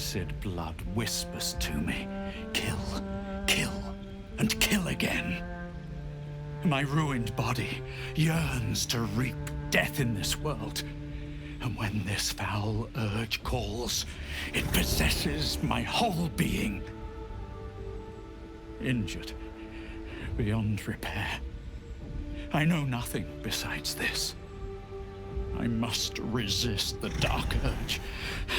rancid blood whispers to me, kill, kill, and kill again. My ruined body yearns to reap death in this world, and when this foul urge calls, it possesses my whole being. Injured beyond repair, I know nothing besides this. I must resist the dark urge,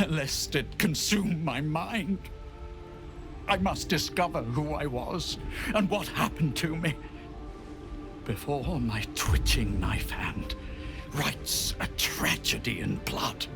lest it consume my mind. I must discover who I was and what happened to me before my twitching knife hand writes a tragedy in blood.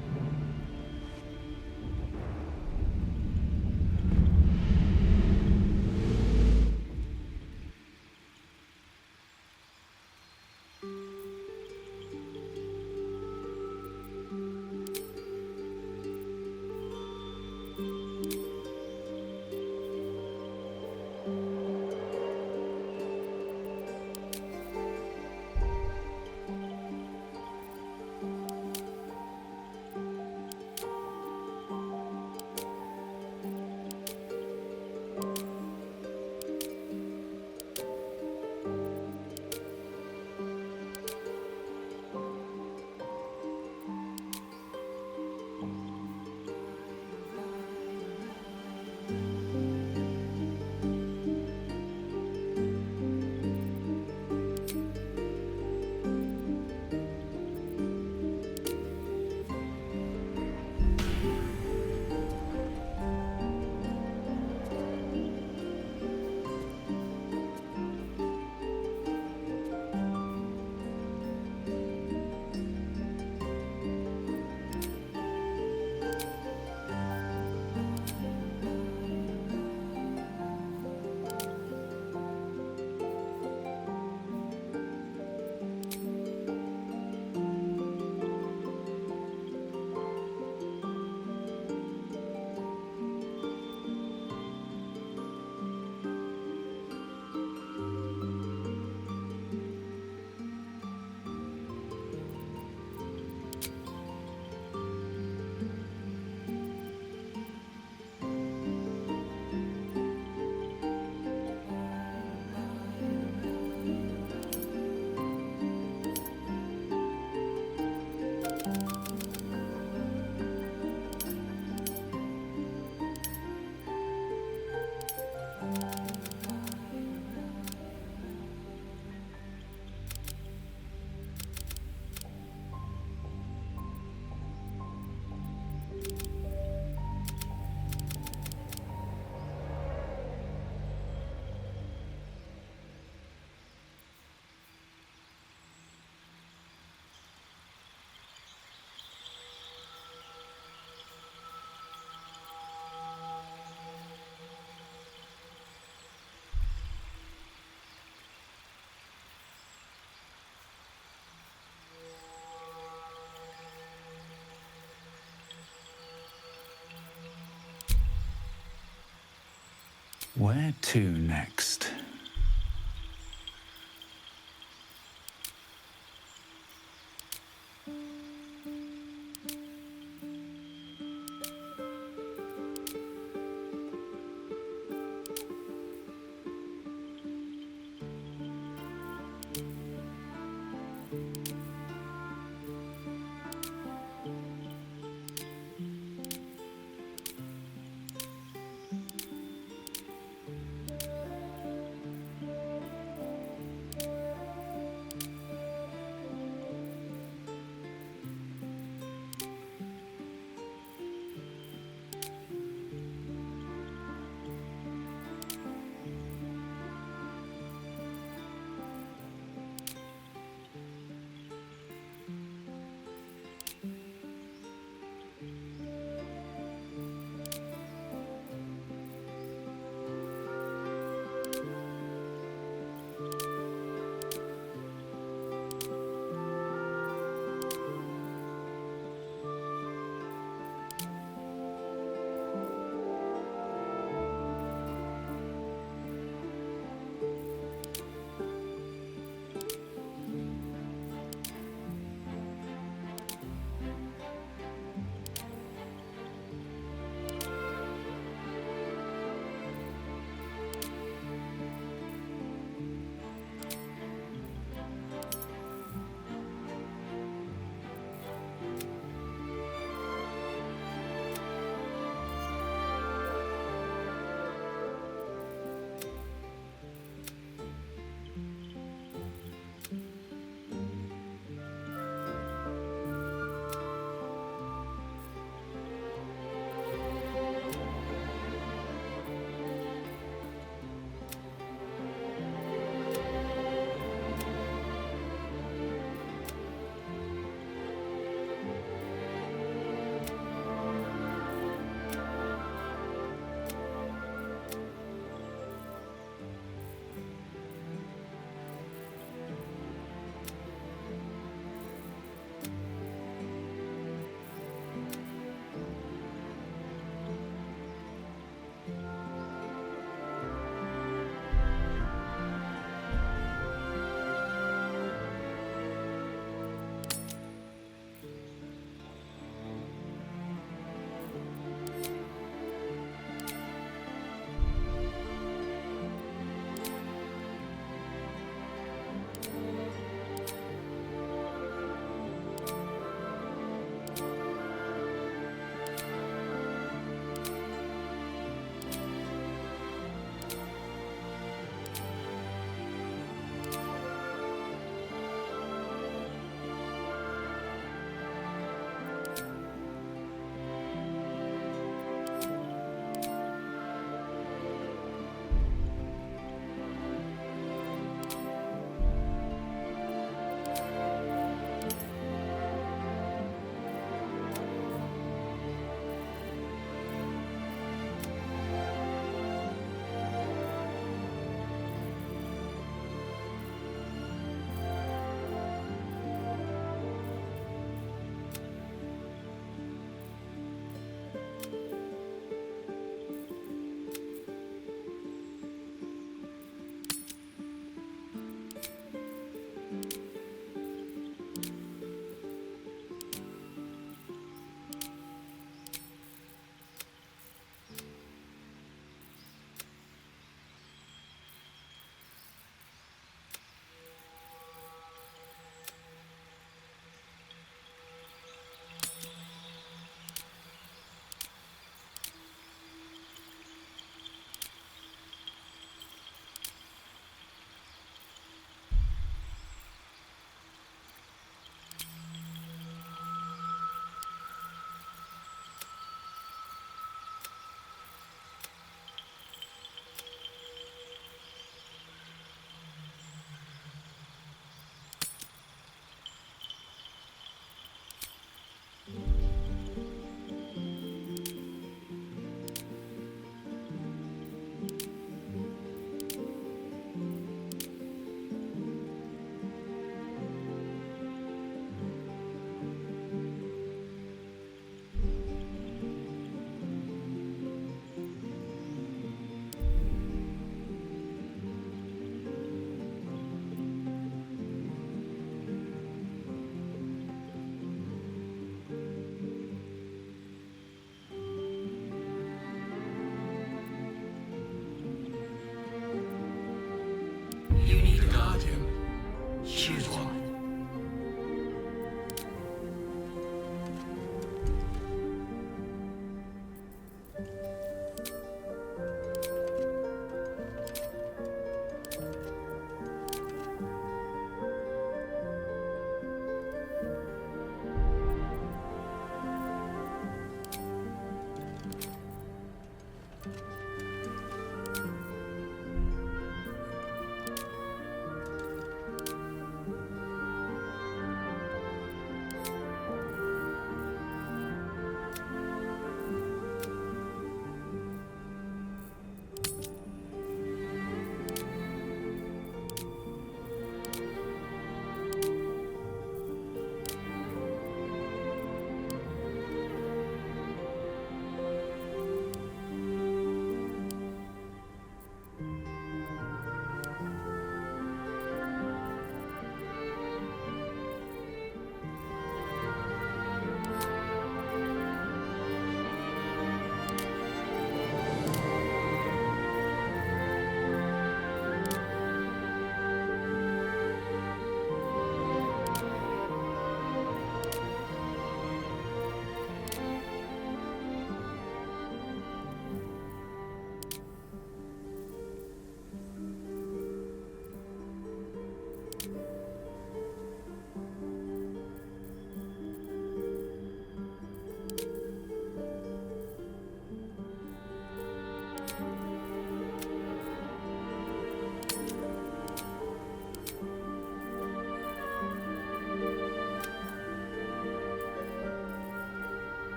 Where to next?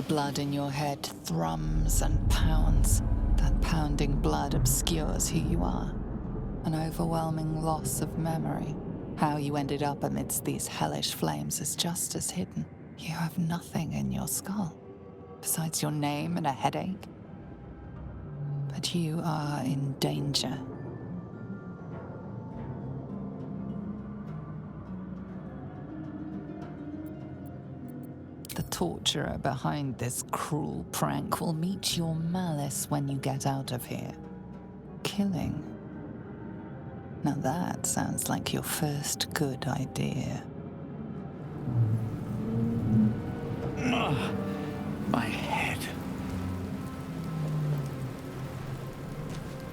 blood in your head thrums and pounds. That pounding blood obscures who you are. An overwhelming loss of memory. How you ended up amidst these hellish flames is just as hidden. You have nothing in your skull, besides your name and a headache. But you are in danger. The torturer behind this cruel prank will meet your malice when you get out of here. Killing. Now that sounds like your first good idea. My head.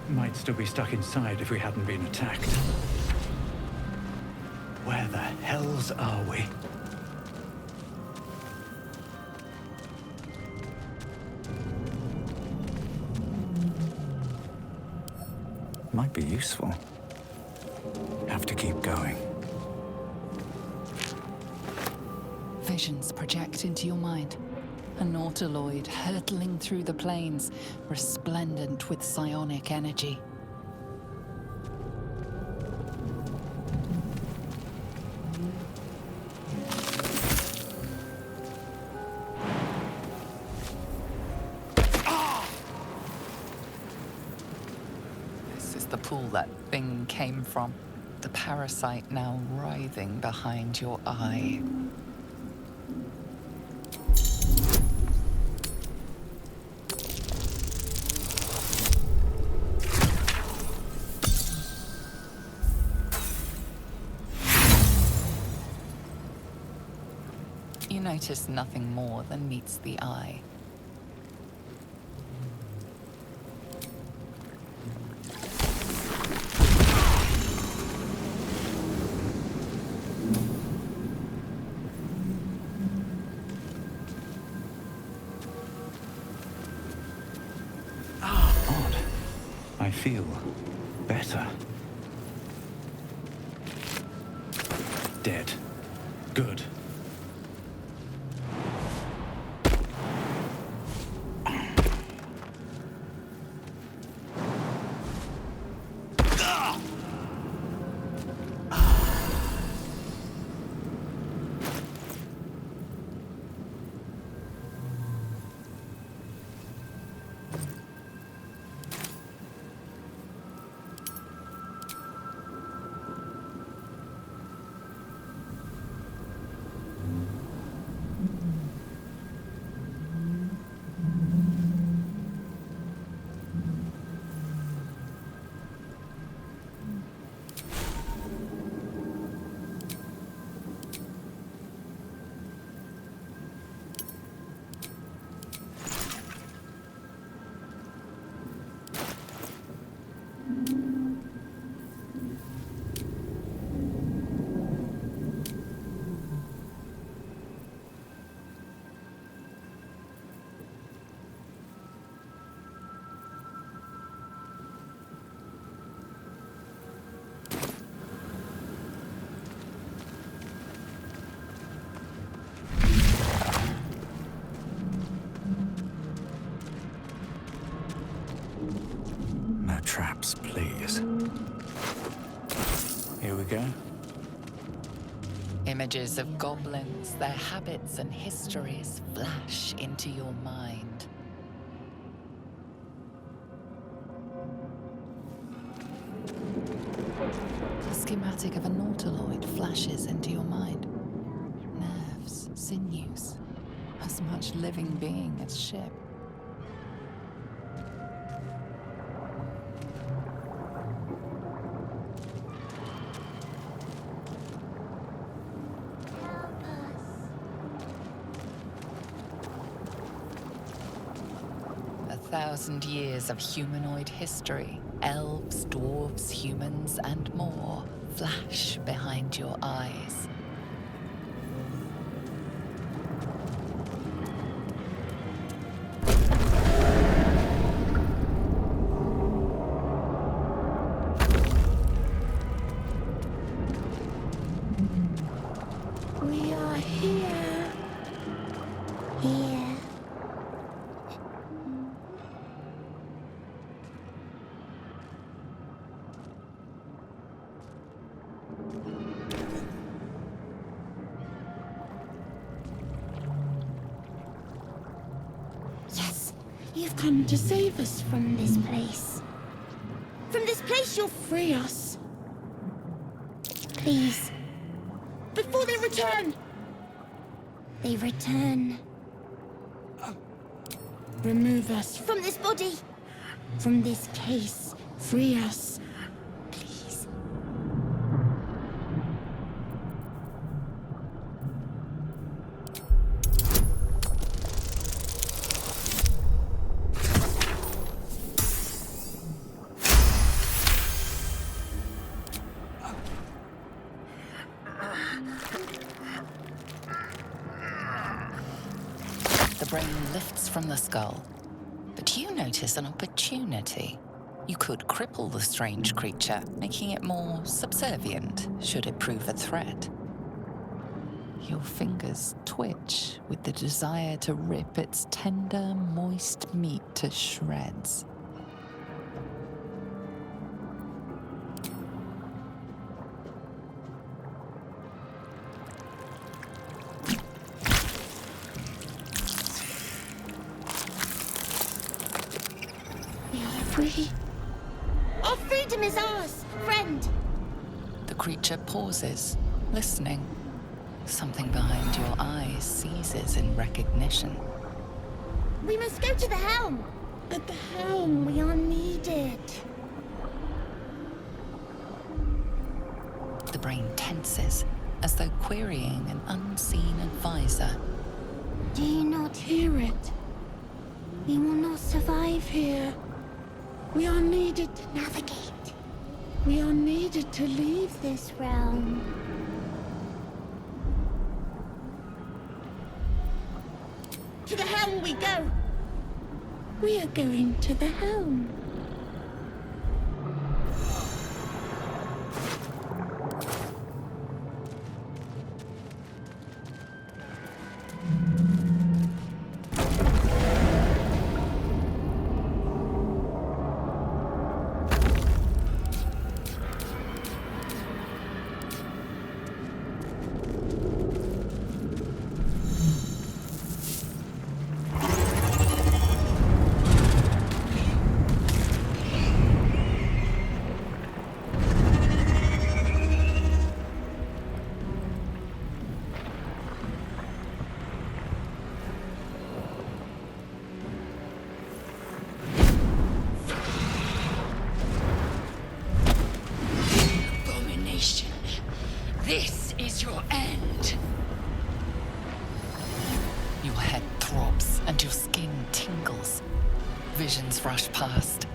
Might still be stuck inside if we hadn't been attacked. Where the hells are we? Might be useful. Have to keep going. Visions project into your mind. A nautiloid hurtling through the plains, resplendent with psionic energy. This is the pool that thing came from. The parasite now writhing behind your eye. You notice nothing more than meets the eye. Odd. I feel better. Dead. Good. Traps, please. Here we go. Images of goblins, their habits and histories flash into your mind. A schematic of a nautiloid flashes into your mind. Nerves, sinews, as much living being as ship. Thousand years of humanoid history, elves, dwarves, humans, and more flash behind your eyes. We are here. Here. You've come to save us from this place. From this place you'll free us. Please. Before they return! They return. Remove us from this body. From this case. Free us. Please. The brain lifts from the skull, but you notice an opportunity. You could cripple the strange creature, making it more subservient should it prove a threat. Your fingers twitch with the desire to rip its tender, moist meat to shreds. We are free. Our freedom is ours, friend. The creature pauses, listening. Something behind your eyes seizes in recognition. We must go to the helm. At the helm, we are needed. The brain tenses, as though querying an unseen advisor. Do you not hear it? We will not survive here. We are needed to navigate. We are needed to leave this realm. To the helm we go. We are going to the helm. This is your end. Your head throbs and your skin tingles. Visions rush past.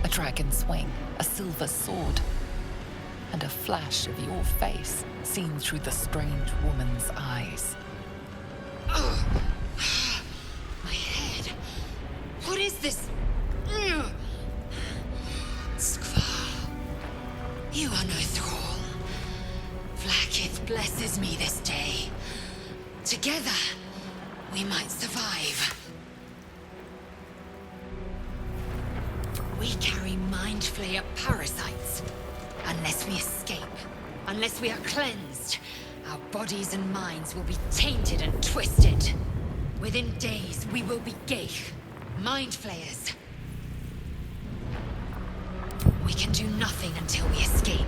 A dragon's wing, a silver sword, and a flash of your face seen through the strange woman's eyes. Ugh. My head. What is this? Ugh. Skvar. You are no thrall. Vlaakith blesses me this day. Together, we might survive. We carry mind flayer parasites. Unless we escape, unless we are cleansed, our bodies and minds will be tainted and twisted. Within days, we will be Geich, mind flayers. We can do nothing until we escape.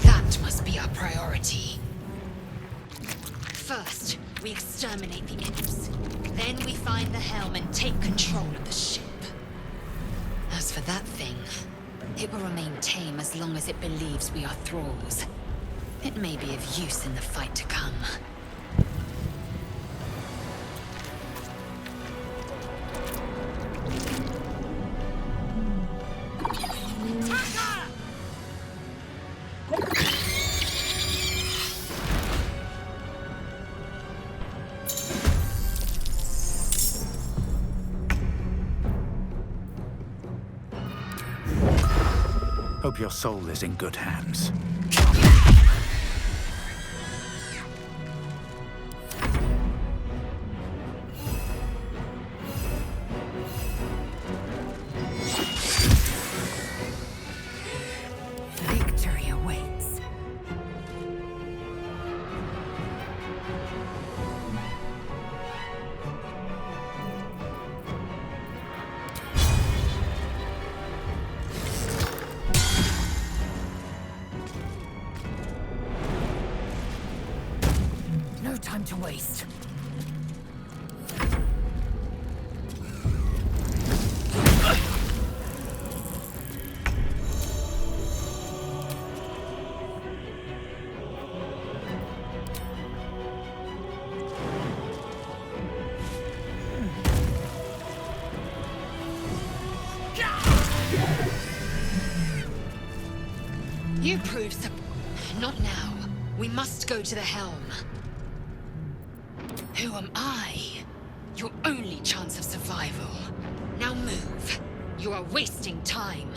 That must be our priority. First, we exterminate the imps. Then we find the helm and take control of the ship. As for that thing, it will remain tame as long as it believes we are thralls. It may be of use in the fight to come. Hope your soul is in good hands. Victory awaits. time to waste. You prove so. Not now. We must go to the helm. Who am I? Your only chance of survival. Now move. You are wasting time.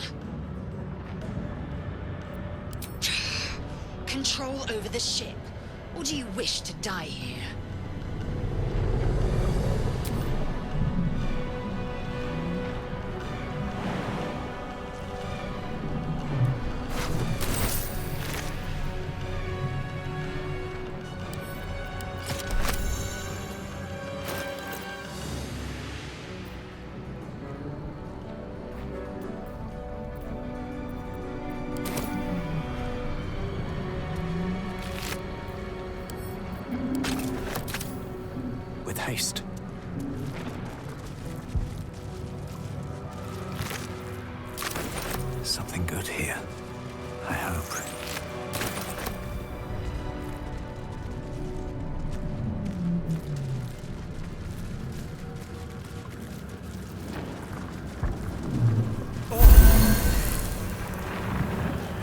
Control over the ship. Or do you wish to die here? Haste. Something good here, I hope.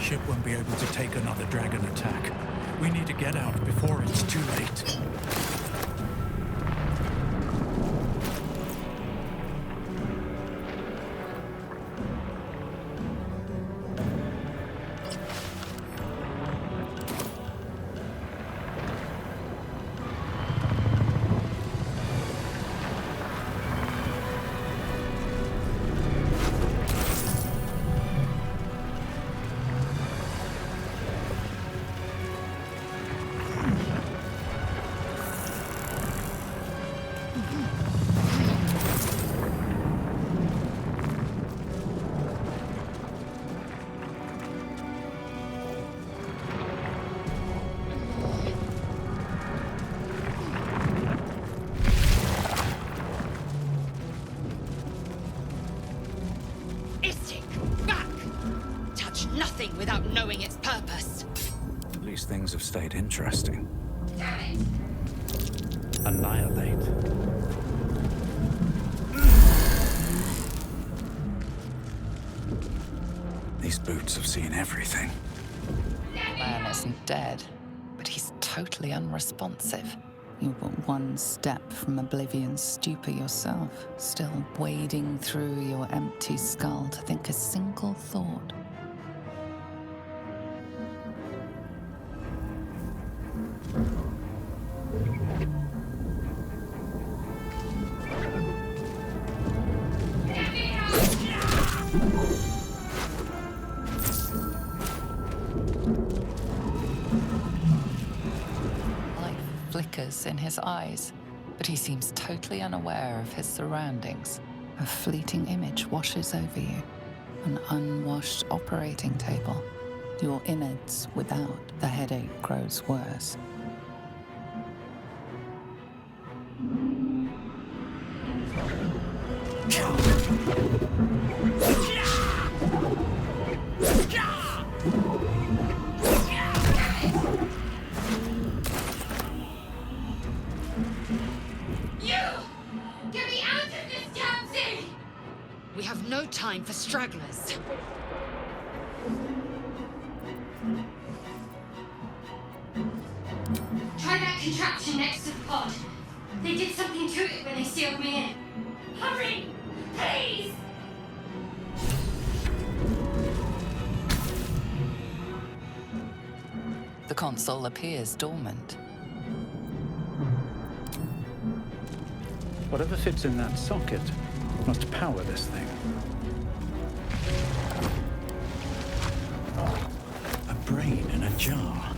Ship won't be able to take another dragon attack. We need to get out before it's too late. Without knowing its purpose. At least things have stayed interesting. Annihilate. These boots have seen everything. Man isn't dead, but he's totally unresponsive. You're but one step from oblivion's stupor yourself, still wading through your empty skull to think a single thought. Flickers in his eyes, but he seems totally unaware of his surroundings. A fleeting image washes over you. An unwashed operating table. Your innards without. The headache grows worse. We have no time for stragglers. Try that contraption next to the pod. They did something to it when they sealed me in. Hurry! Please! The console appears dormant. Whatever fits in that socket must power this thing. A brain in a jar.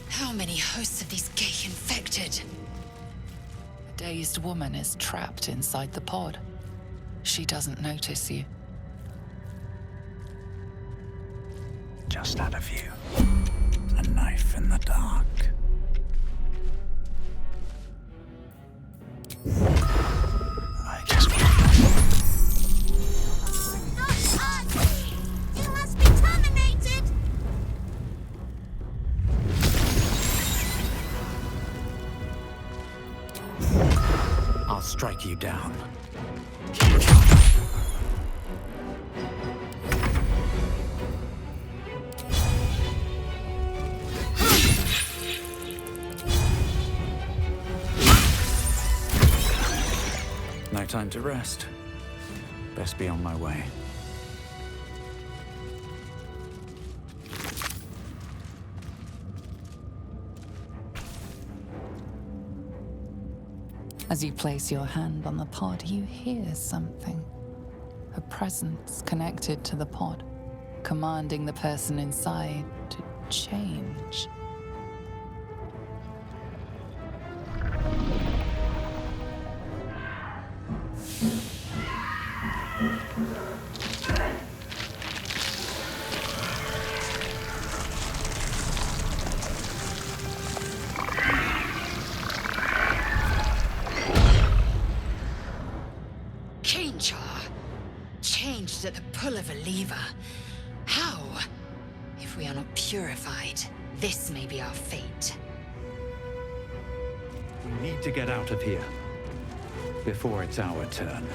How many middle-aged woman is trapped inside the pod. She doesn't notice you. Just out of view. A knife in the dark. I just want Not us! You must be terminated! I'll strike you down. No time to rest. Best be on my way. As you place your hand on the pod, you hear something. A presence connected to the pod, commanding the person inside to change. Changed at the pull of a lever. How? If we are not purified, this may be our fate. We need to get out of here before it's our turn.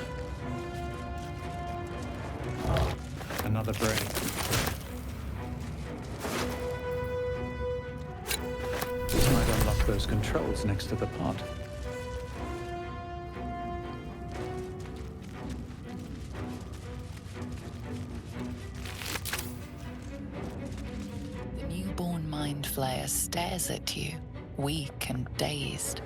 Another break. This might unlock those controls next to the pod. The newborn mind flayer stares at you, weak and dazed.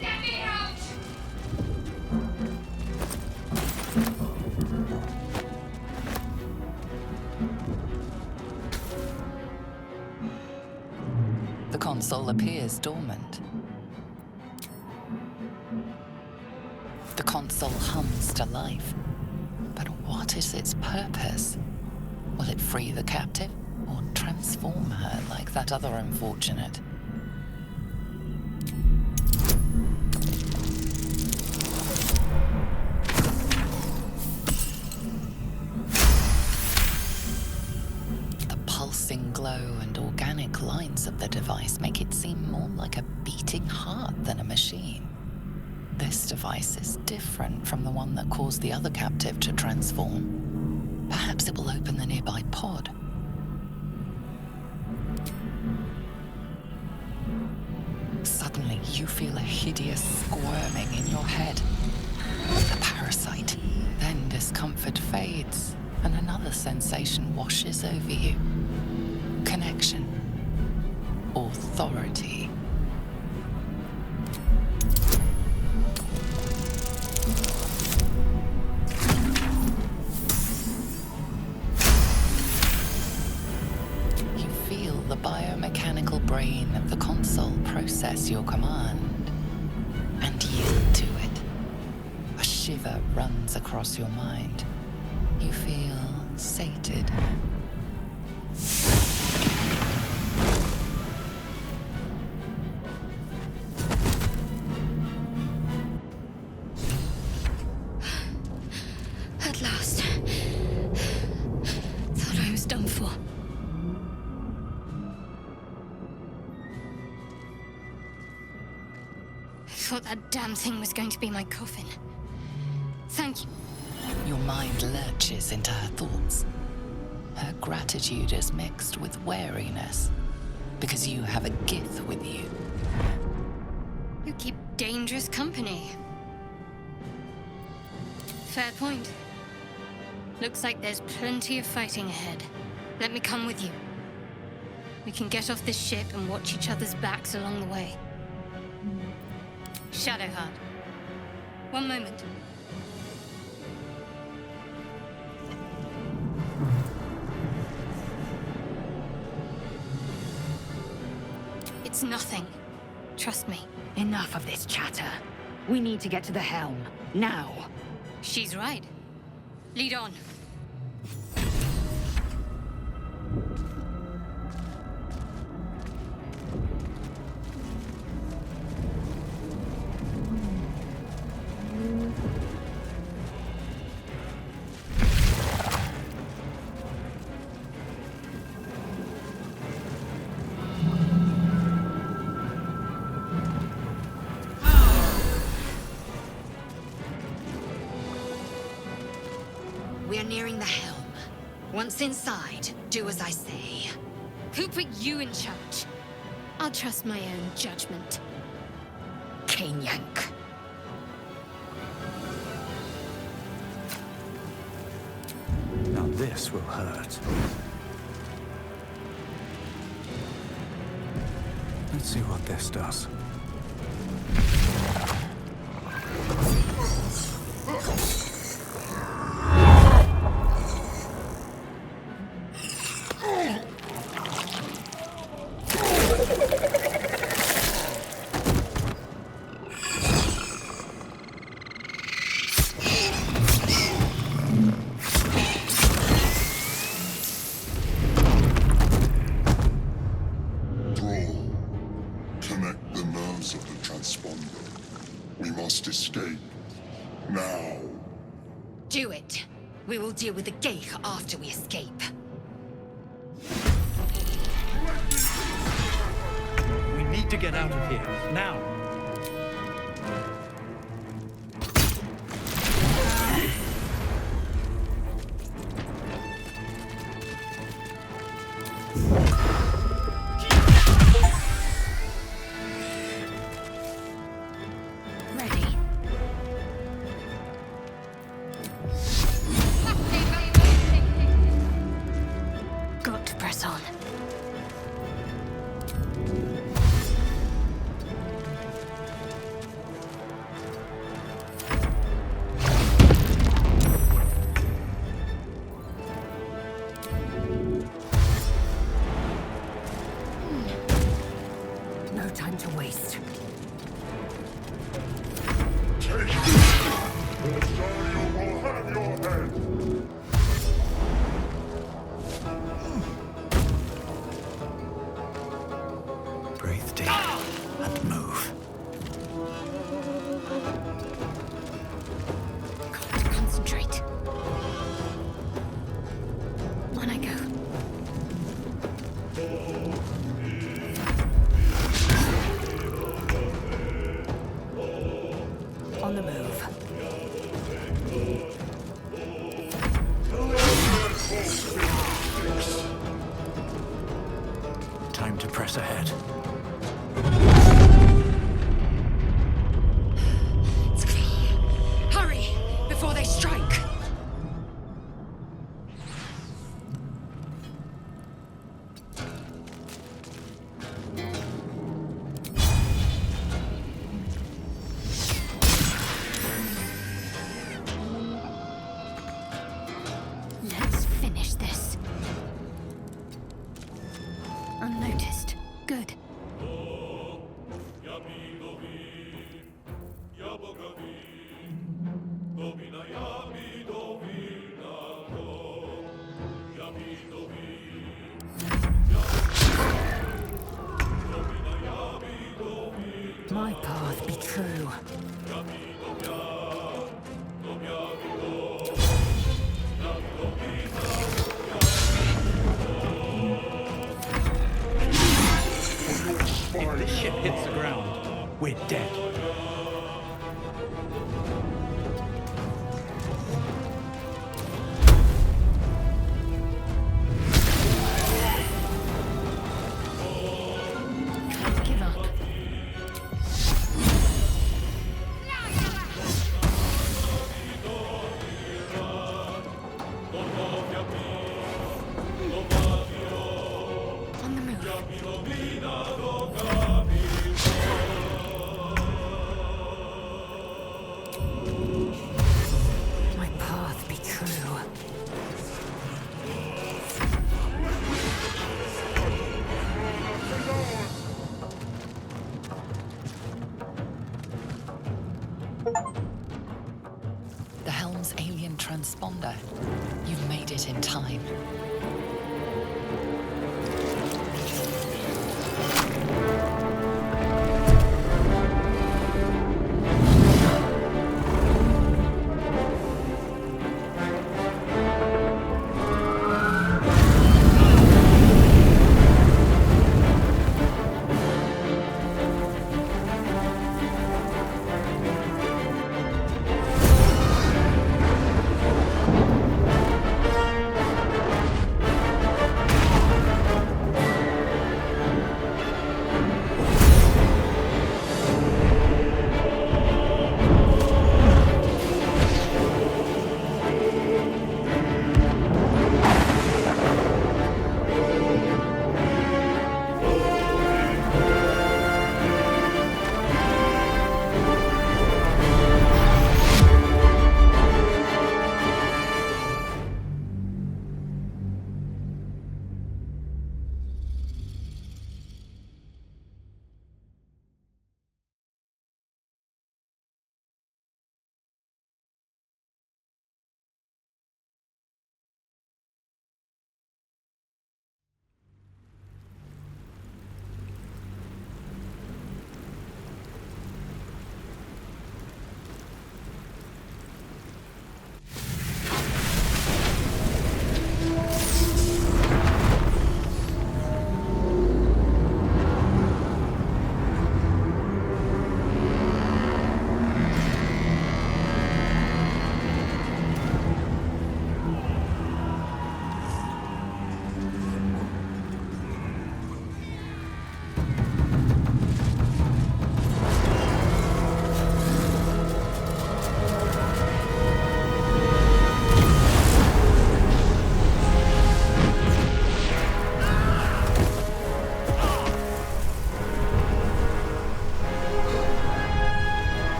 Let me out! The console appears dormant. The console hums to life. But what is its purpose? Will it free the captive or transform her like that other unfortunate? The pulsing glow and organic lines of the device make it seem more like a beating heart than a machine. This device is different from the one that caused the other captive to transform. Perhaps it will open the nearby pod. Suddenly, you feel a hideous squirming in your head. The parasite. Then discomfort fades, and another sensation washes over you. Connection. Authority. You feel the biomechanical brain of the console process your command and yield to it. A shiver runs across your mind. You feel sated. At last. Thought I was done for. I thought that damn thing was going to be my coffin. Thank you. Your mind lurches into her thoughts. Her gratitude is mixed with wariness, because you have a Gith with you. You keep dangerous company. Fair point. Looks like there's plenty of fighting ahead. Let me come with you. We can get off this ship and watch each other's backs along the way. Shadowheart. One moment. It's nothing. Trust me. Enough of this chatter. We need to get to the helm. Now. She's right. Lead on. We're nearing the helm. Once inside, do as I say. Who put you in charge? I'll trust my own judgment. Cane yank. Now this will hurt. Let's see what this does. Do it. We will deal with the Geich after we escape. We need to get out of here, now! Time to waste. Astarion will have your head! Breathe deep and move. Got to concentrate. On I go. On the move. Time to press ahead. It's clear. Hurry, before they strike. Let's finish this. Unnoticed. Good. My path be true. If this ship hits the ground, we're dead. Can't give up. On the move. The helm's alien transponder. You've made it in time.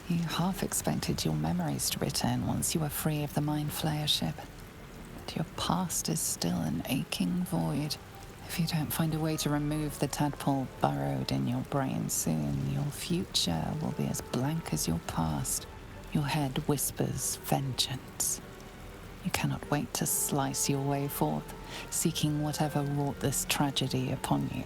You half expected your memories to return once you were free of the Mind Flayer ship. But your past is still an aching void. If you don't find a way to remove the tadpole burrowed in your brain soon, your future will be as blank as your past. Your head whispers vengeance. You cannot wait to slice your way forth, seeking whatever wrought this tragedy upon you.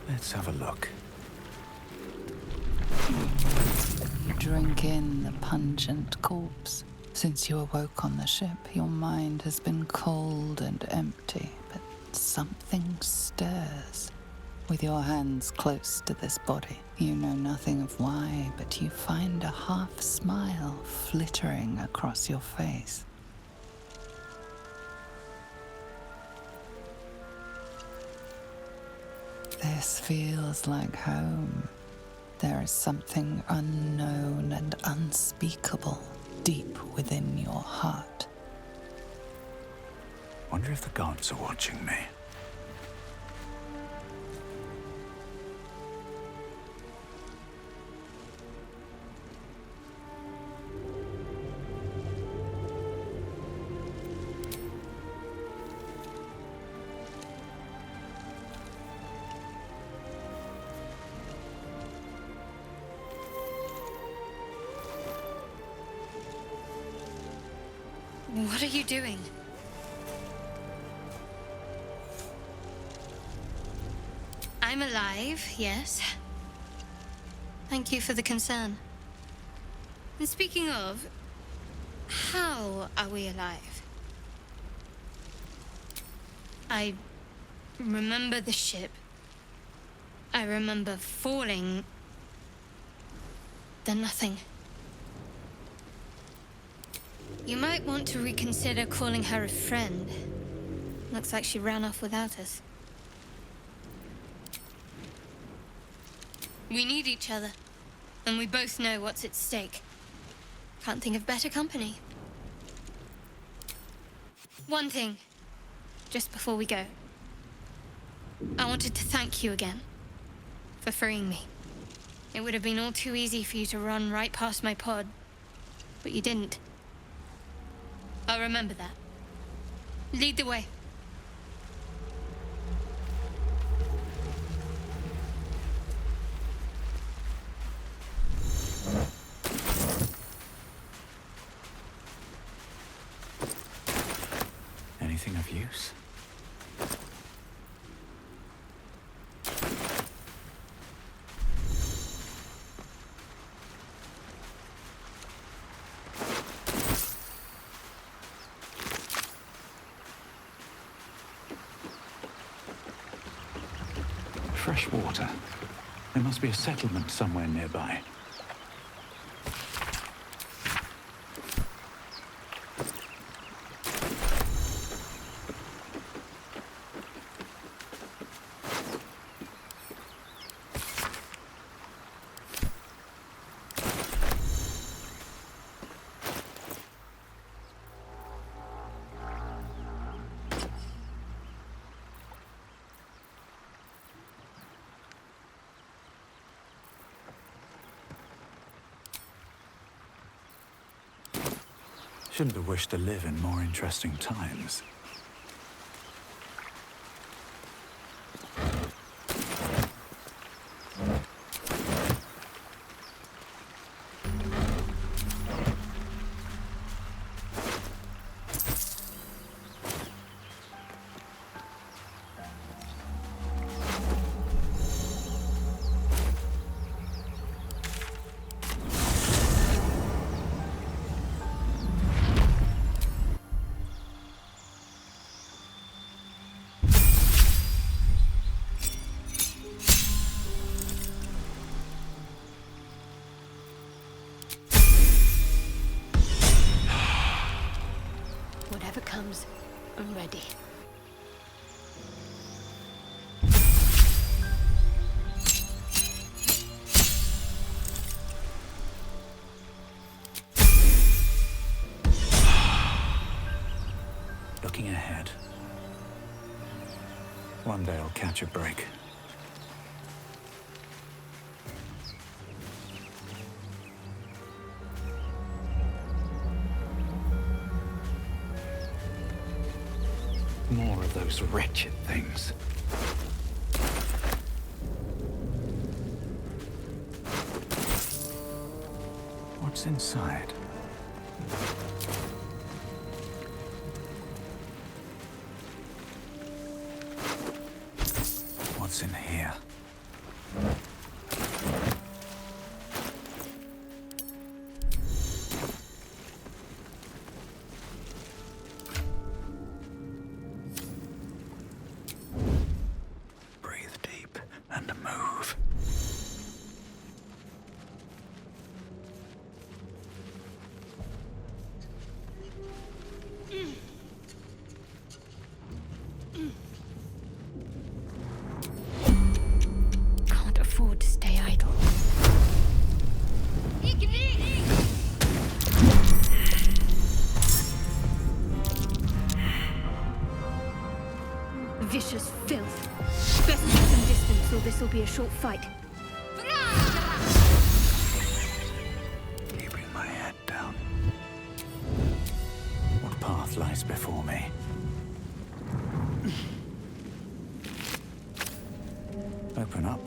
Let's have a look. Drink in the pungent corpse. Since you awoke on the ship, your mind has been cold and empty, but something stirs. With your hands close to this body, you know nothing of why, but you find a half smile flittering across your face. This feels like home. There is something unknown and unspeakable deep within your heart. Wonder if the gods are watching me. What are you doing? I'm alive, yes. Thank you for the concern. And speaking of, how are we alive? I remember the ship. I remember falling. Then nothing. You might want to reconsider calling her a friend. Looks like she ran off without us. We need each other, and we both know what's at stake. Can't think of better company. One thing, just before we go. I wanted to thank you again for freeing me. It would have been all too easy for you to run right past my pod, but you didn't. I'll remember that. Lead the way. Anything of use? Fresh water. There must be a settlement somewhere nearby. Shouldn't have wished to live in more interesting times. Whatever comes, I'm ready. Looking ahead. One day I'll catch a break. More of those wretched things. What's inside? What's in here? Breathe deep and move. Can't afford Vicious filth. Best keep some distance, or this will be a short fight. Keeping my head down. What path lies before me? Open up.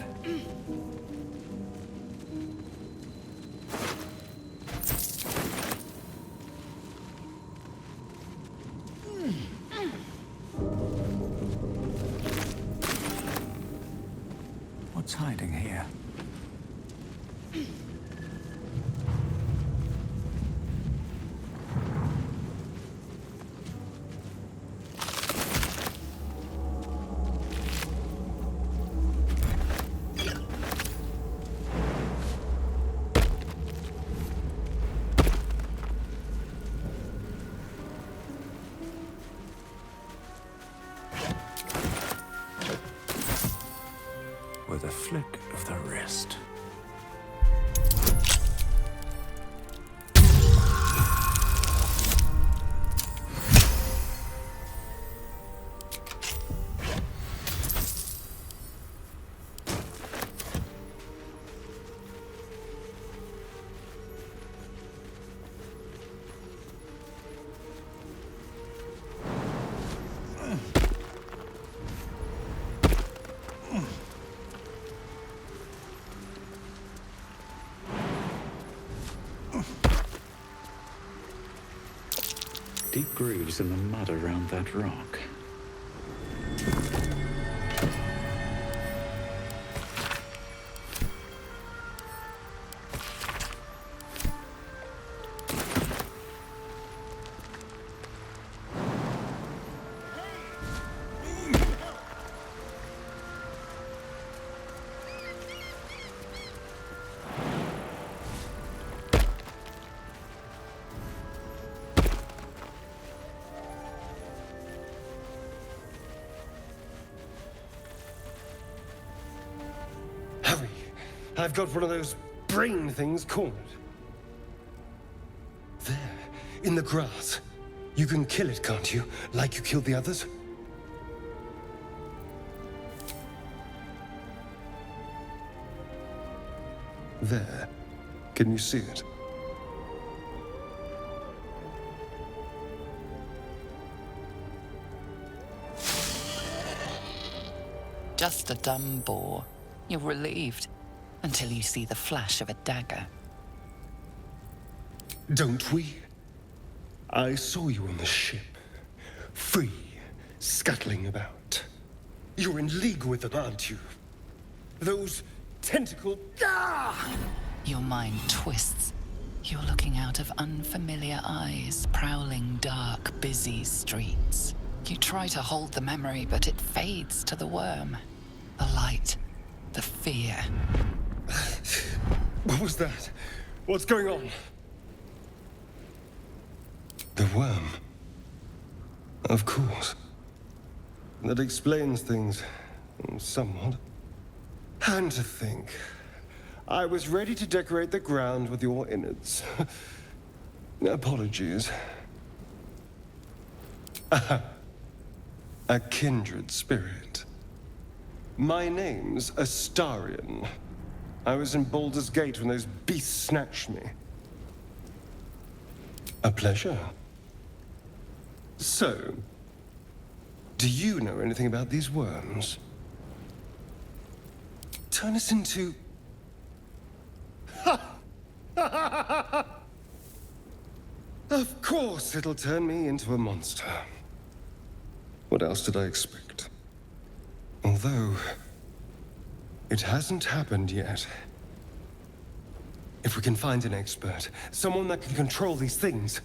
What's hiding here? With a flick of the wrist. Deep grooves in the mud around that rock. I've got one of those brain things cornered. There, in the grass. You can kill it, can't you? Like you killed the others? There. Can you see it? Just a dumb boar. You're relieved. Until you see the flash of a dagger. Don't we? I saw you on the ship. Free, scuttling about. You're in league with them, aren't you? Those tentacle... Ah! Your mind twists. You're looking out of unfamiliar eyes, prowling dark, busy streets. You try to hold the memory, but it fades to the worm. The light, the fear. What was that? What's going on? The worm. Of course. That explains things somewhat. And to think, I was ready to decorate the ground with your innards. Apologies. A kindred spirit. My name's Astarion. I was in Baldur's Gate when those beasts snatched me. A pleasure. So, do you know anything about these worms? Turn us into... Of course it'll turn me into a monster. What else did I expect? Although... it hasn't happened yet. If we can find an expert, someone that can control these things,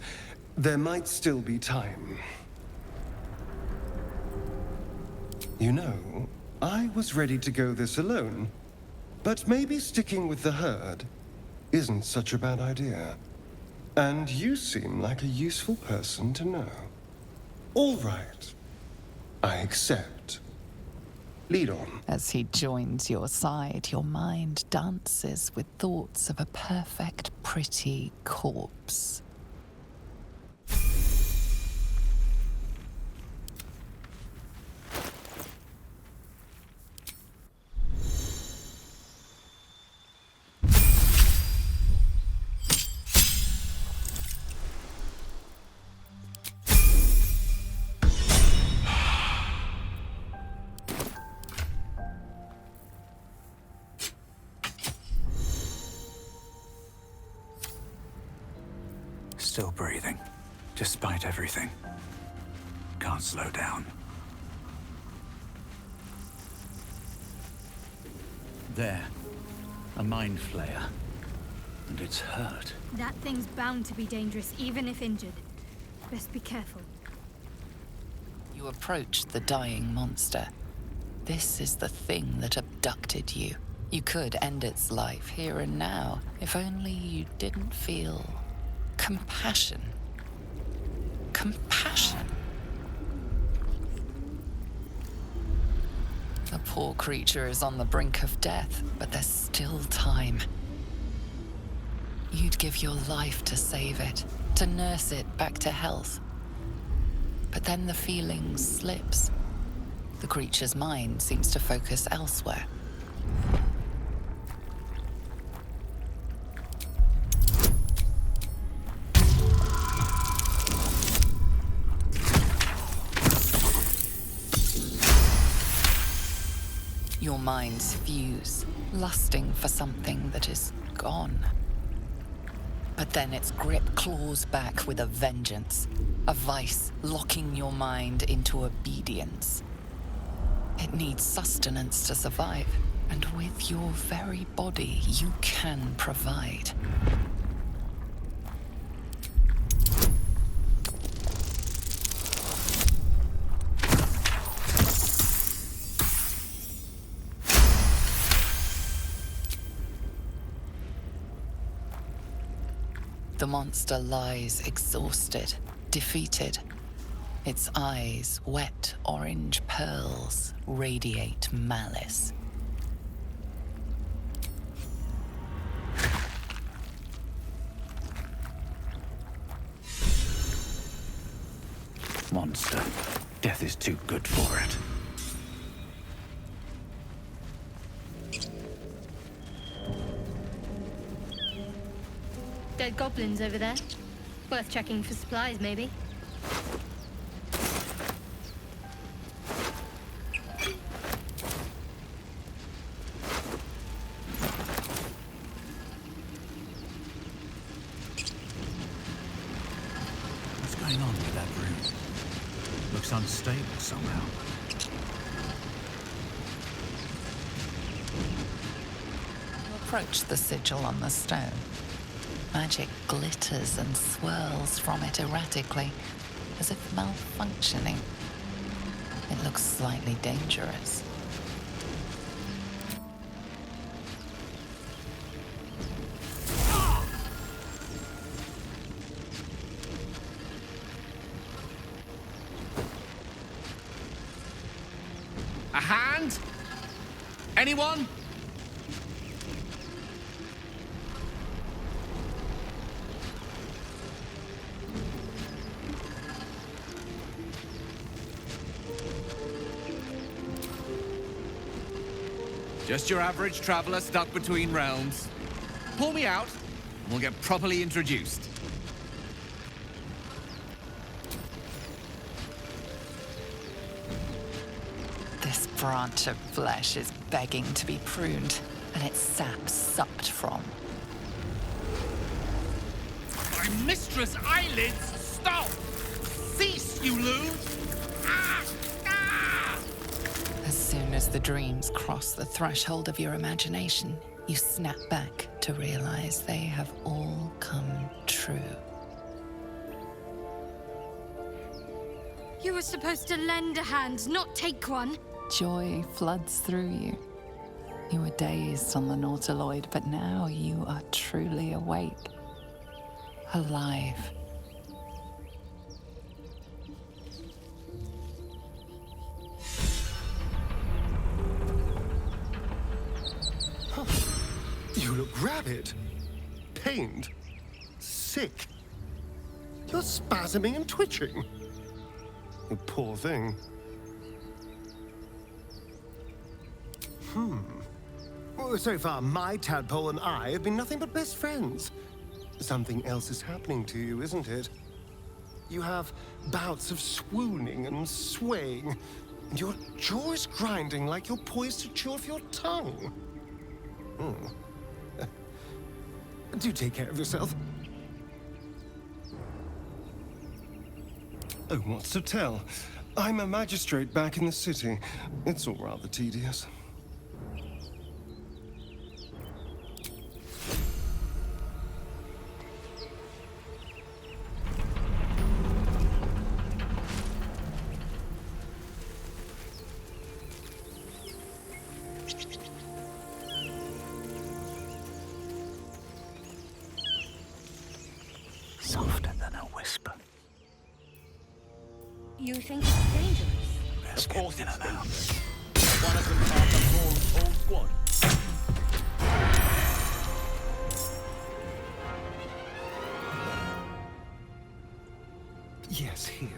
there might still be time. You know, I was ready to go this alone, but maybe sticking with the herd isn't such a bad idea. And you seem like a useful person to know. All right, I accept. Lead on. As he joins your side, your mind dances with thoughts of a perfect, pretty corpse. Still breathing, despite everything. Can't slow down. There. A mind flayer. And it's hurt. That thing's bound to be dangerous, even if injured. Best be careful. You approach the dying monster. This is the thing that abducted you. You could end its life here and now, if only you didn't feel compassion. Compassion. The poor creature is on the brink of death, but there's still time. You'd give your life to save it, to nurse it back to health. But then the feeling slips. The creature's mind seems to focus elsewhere. Your minds fuse, lusting for something that is gone. But then its grip claws back with a vengeance, a vice locking your mind into obedience. It needs sustenance to survive, and with your very body, you can provide. The monster lies exhausted, defeated. Its eyes, wet orange pearls, radiate malice. Monster. Death is too good for it. Dead goblins over there. Worth checking for supplies, maybe. What's going on with that room? Looks unstable somehow. You approach the sigil on the stone. Magic glitters and swirls from it erratically, as if malfunctioning. It looks slightly dangerous. A hand? Anyone? Just your average traveler stuck between realms. Pull me out, and we'll get properly introduced. This branch of flesh is begging to be pruned, and its sap sucked from. My mistress' eyelids! Stop! Cease, you loon! Ah! Ah! As soon as the dreams cross the threshold of your imagination, you snap back to realize they have all come true. You were supposed to lend a hand, not take one. Joy floods through you. You were dazed on the nautiloid, but now you are truly awake. Alive. You look rabid, pained, sick. You're spasming and twitching. You poor thing. Well, so far, my tadpole and I have been nothing but best friends. Something else is happening to you, isn't it? You have bouts of swooning and swaying, and your jaw is grinding like you're poised to chew off your tongue. Do take care of yourself. Oh, what's to tell? I'm a magistrate back in the city. It's all rather tedious. Softer than a whisper. You think it's dangerous? Best get in and out. One of them part of Paul's whole squad. Yes, here.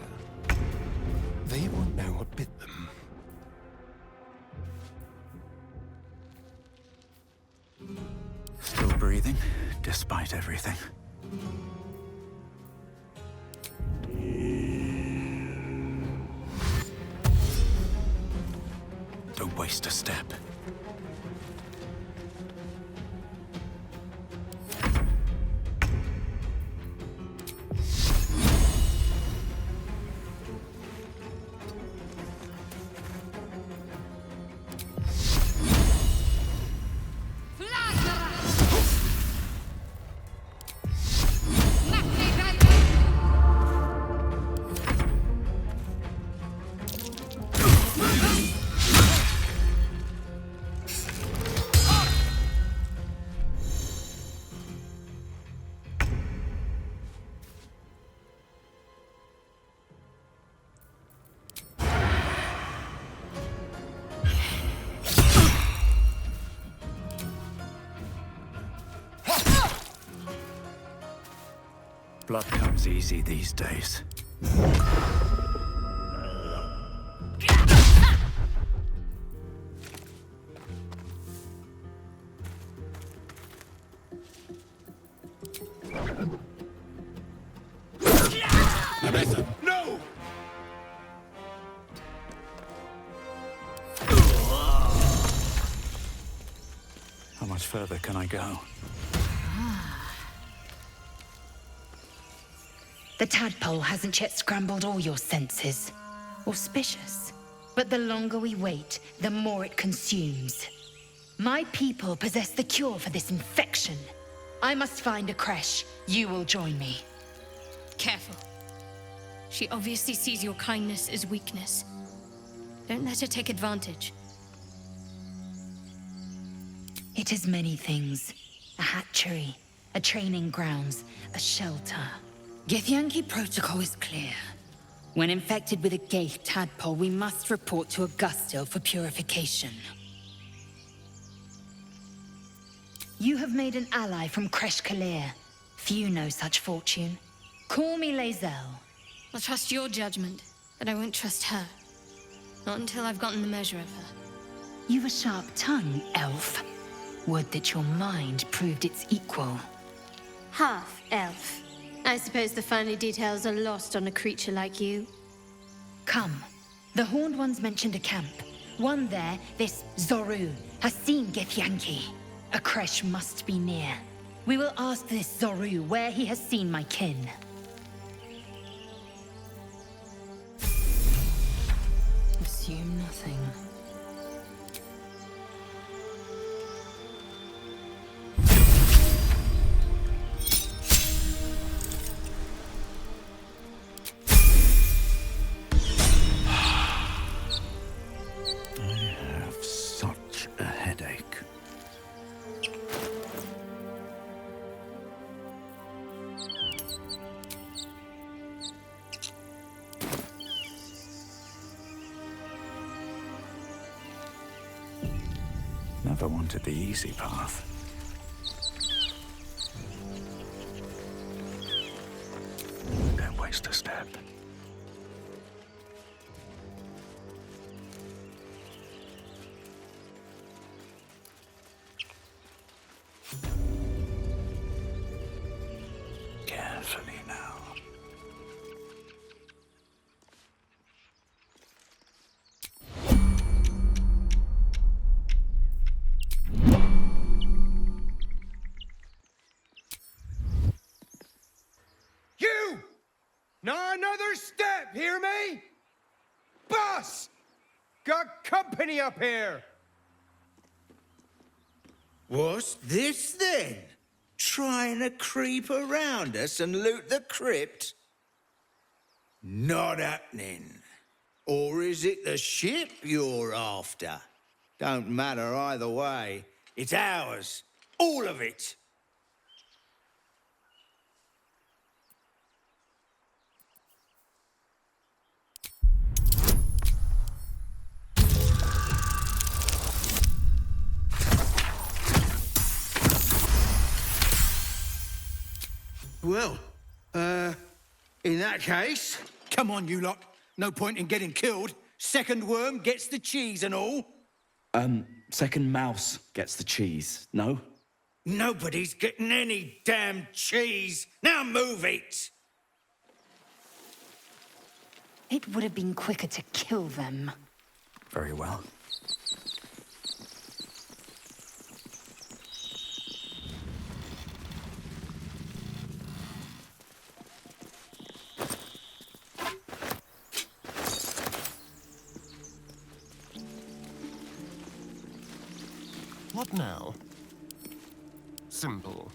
They won't know what bit them. Still breathing, despite everything. Don't waste a step. Blood comes easy these days. No! How much further can I go? The tadpole hasn't yet scrambled all your senses. Auspicious. But the longer we wait, the more it consumes. My people possess the cure for this infection. I must find a creche. You will join me. Careful. She obviously sees your kindness as weakness. Don't let her take advantage. It is many things. A hatchery, a training grounds, a shelter. Githyanki protocol is clear. When infected with a Gaith tadpole, we must report to Augustil for purification. You have made an ally from Kresh Kalir. Few know such fortune. Call me Lae'zel. I'll trust your judgment, but I won't trust her. Not until I've gotten the measure of her. You've a sharp tongue, elf. Would that your mind proved its equal. Half elf. I suppose the finer details are lost on a creature like you. Come. The Horned Ones mentioned a camp. One there, this Zoru, has seen Githyanki. A creche must be near. We will ask this Zoru where he has seen my kin. Assume nothing. Never wanted the easy path. Don't waste a step. Carefully now. You! None other hear me? Boss! Got company up here! What's this then? Trying to creep around us and loot the crypt? Not happening. Or is it the ship you're after? Don't matter either way. It's ours. All of it. Well, in that case, come on, you lot. No point in getting killed. Second worm gets the cheese and all. Second mouse gets the cheese, no? Nobody's getting any damn cheese. Now move it! It would have been quicker to kill them. Very well. What now? Simple.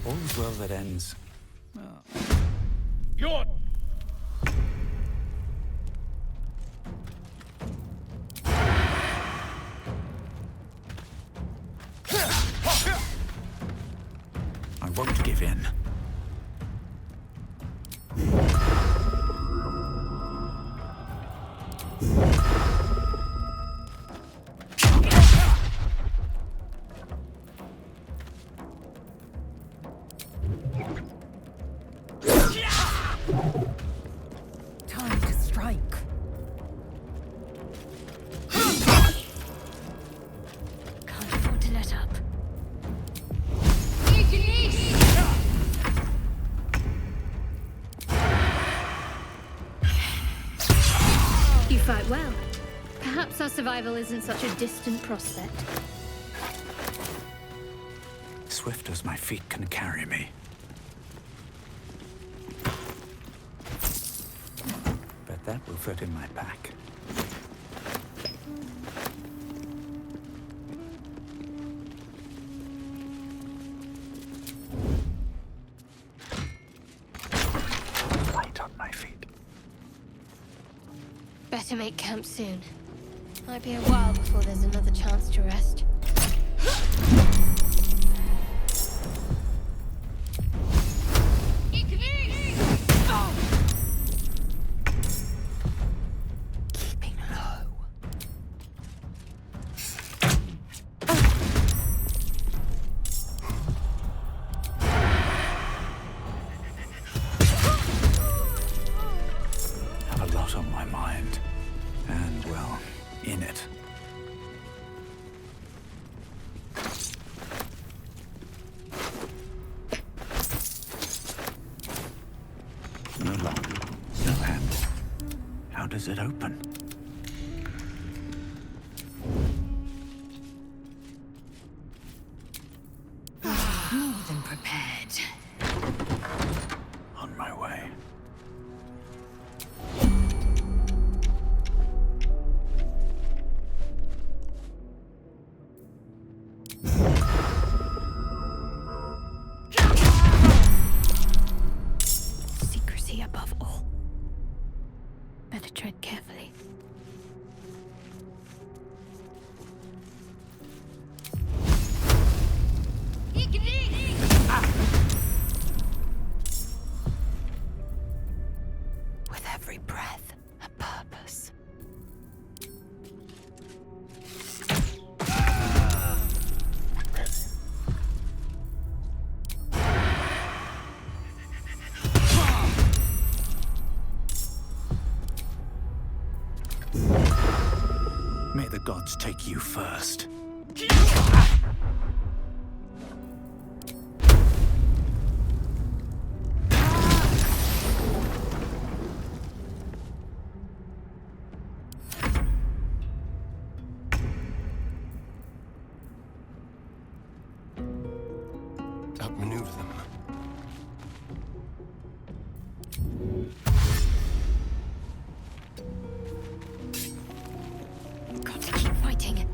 All's well that ends. You're... I won't give in. Time to strike. Can't afford to let up. You fight well. Perhaps our survival isn't such a distant prospect. Swift as my feet can carry me. Bet that will fit in my pack. Light on my feet. Better make camp soon. Might be a while before there's another chance to rest. Keeping low. Have a lot on my mind. And, well, in it. No lock, no handle. How does it open? More than prepared. On my way. Secrecy above all. Better tread carefully. With every breath, a purpose. May the gods take you first. outmaneuver them. Got to keep fighting.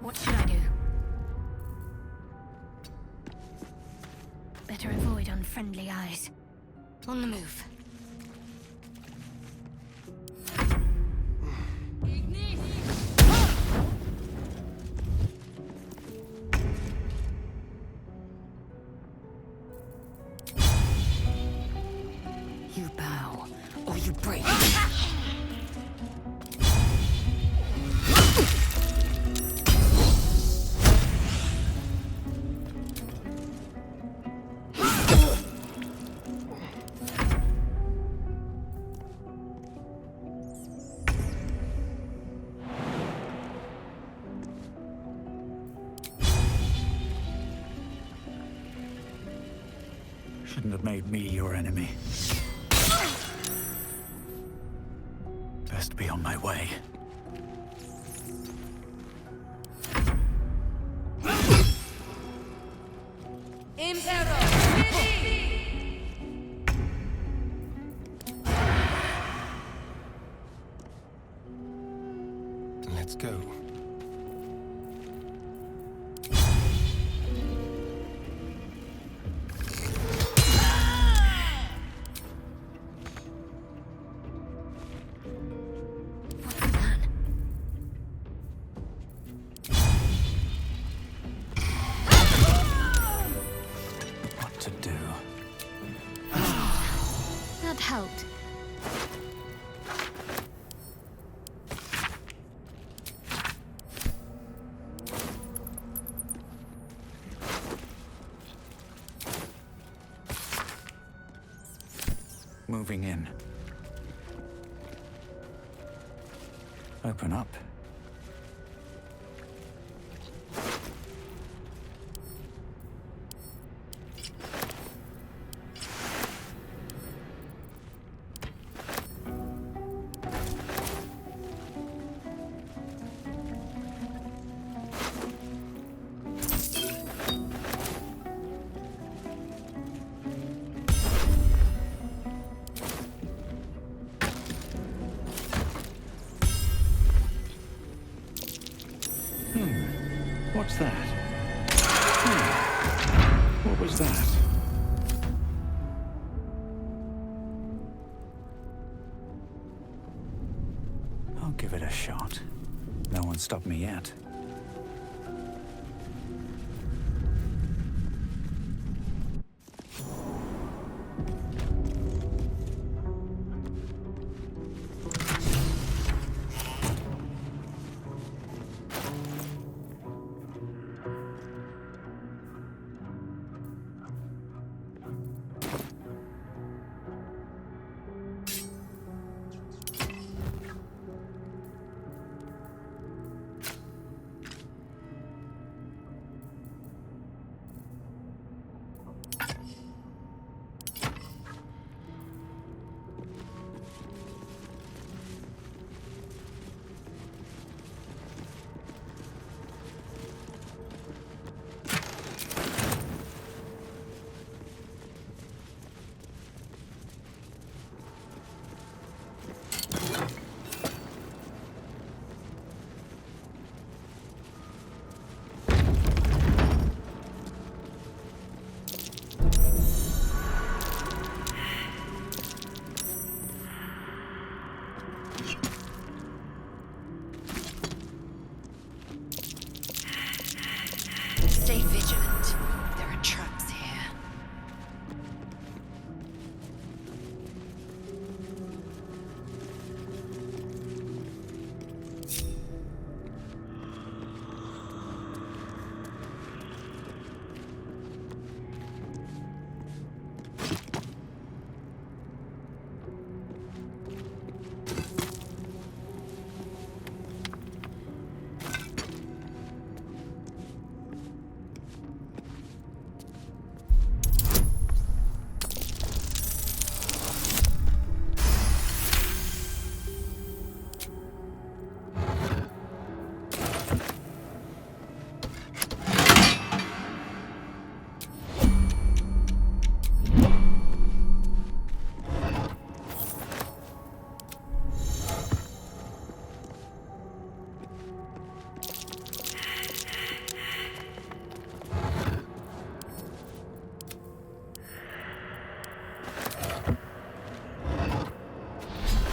What should I do? Better avoid unfriendly eyes. On the move. You bow, or you break. Shouldn't have made me your enemy. Best be on my way. Let's go. What to do? That helped. Moving in. Open up. What's that? What was that? I'll give it a shot. No one stopped me yet. Stay vigilant. There are traps here.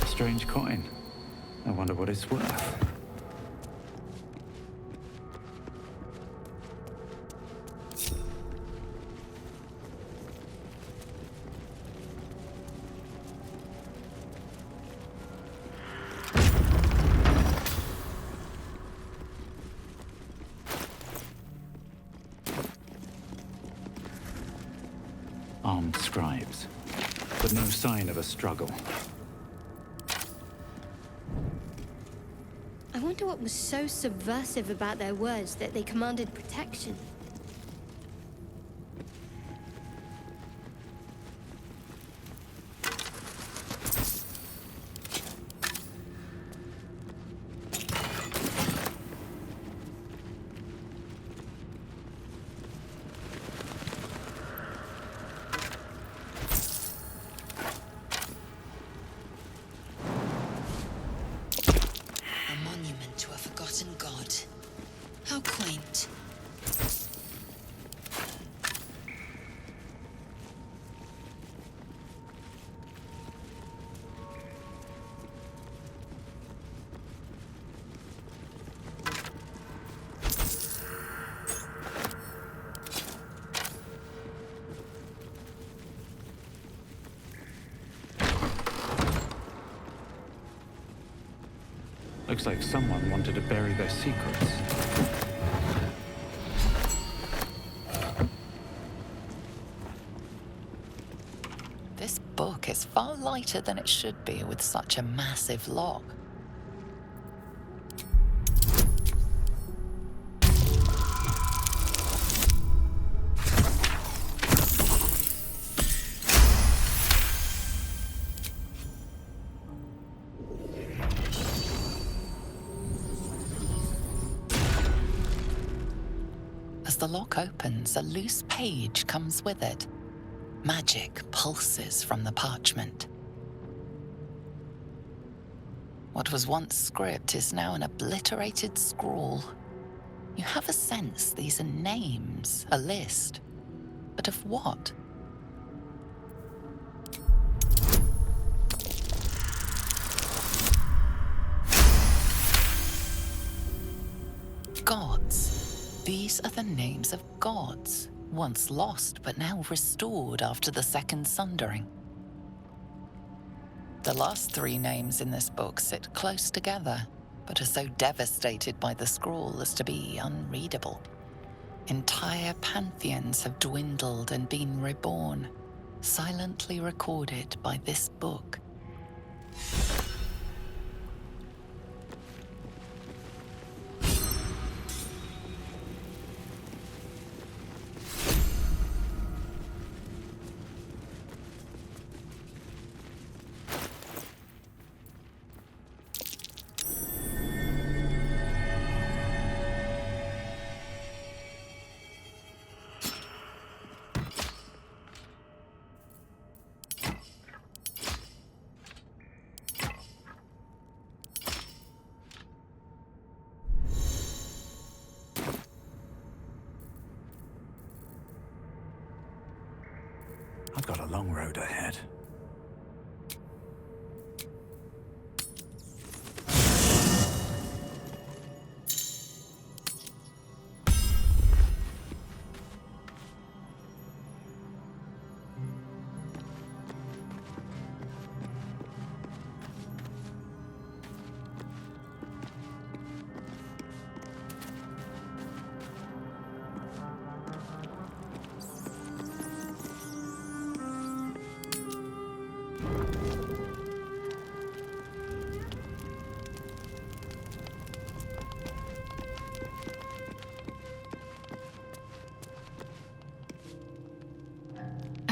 Strange coin. I wonder what it's worth. Armed scribes, but no sign of a struggle. I wonder what was so subversive about their words that they commanded protection. How quaint. Looks like someone wanted to bury their secrets. This book is far lighter than it should be with such a massive lock. As the lock opens, a loose page comes with it. Magic pulses from the parchment. What was once script is now an obliterated scrawl. You have a sense these are names, a list. But of what? Gods. These are the names of gods, once lost but now restored after the Second Sundering. The last three names in this book sit close together, but are so devastated by the scrawl as to be unreadable. Entire pantheons have dwindled and been reborn, silently recorded by this book. I've got a long road ahead.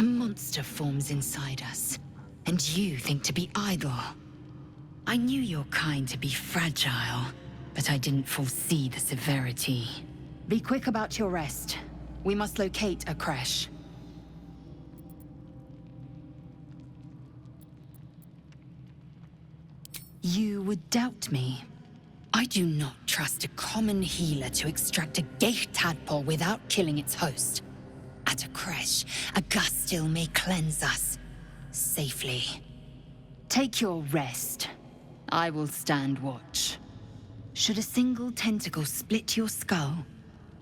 A monster forms inside us, and you think to be idle. I knew your kind to be fragile, but I didn't foresee the severity. Be quick about your rest. We must locate a crash. You would doubt me. I do not trust a common healer to extract a gate tadpole without killing its host. At a crash, a gust still may cleanse us. Safely. Take your rest. I will stand watch. Should a single tentacle split your skull,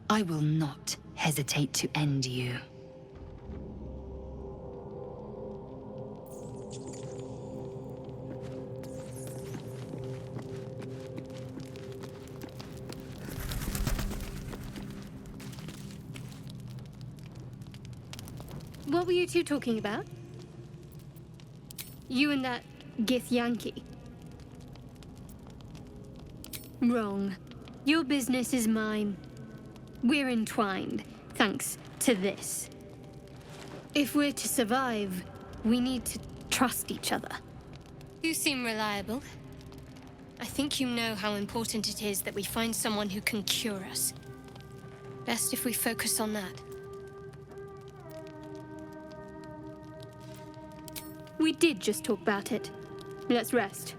I will not hesitate to end you. What were you two talking about? You and that Githyanki. Wrong. Your business is mine. We're entwined, thanks to this. If we're to survive, we need to trust each other. You seem reliable. I think you know how important it is that we find someone who can cure us. Best if we focus on that. We did just talk about it. Let's rest.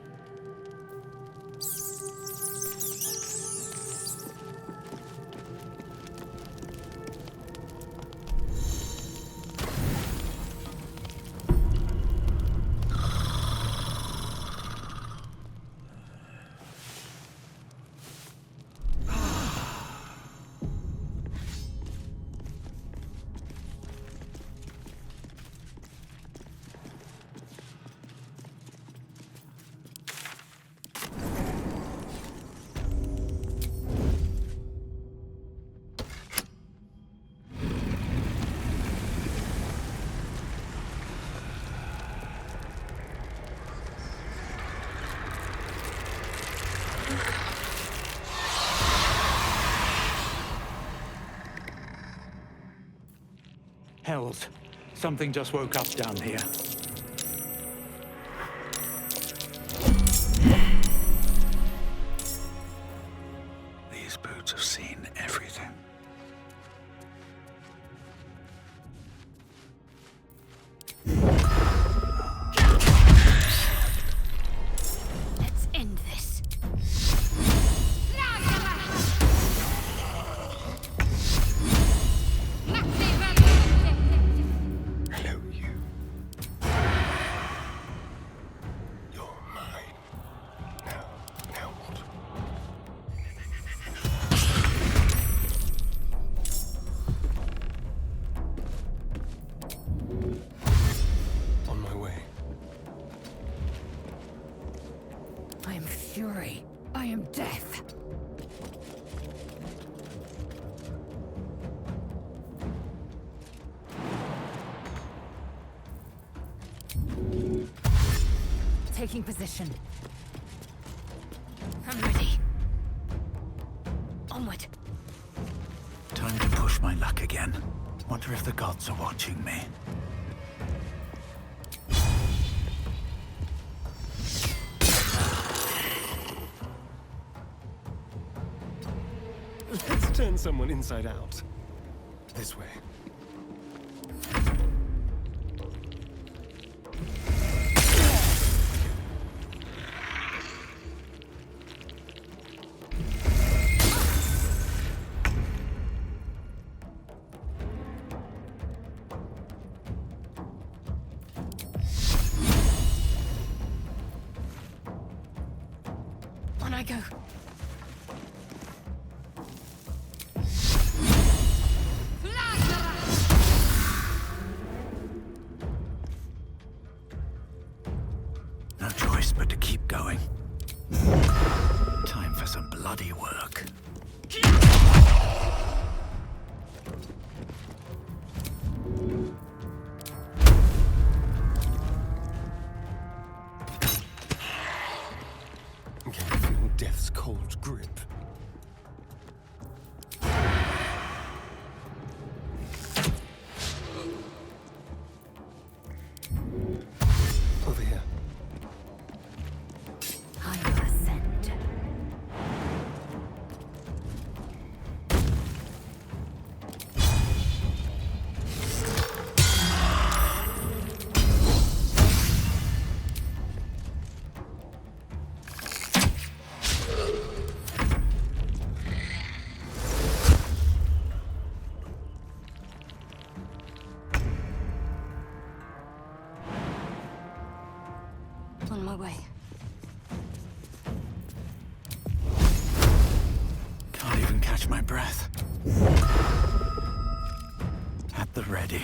Hells. Something just woke up down here. These boots have seen everything. Let's end this. Hello, you. You're mine. Now what? On my way. I am fury. I am death. Taking position. I'm ready. Onward. Time to push my luck again. Wonder if the gods are watching me. Let's turn someone inside out. This way. On I go. No choice but to keep going. Time for some bloody work. Can you feel death's At the ready.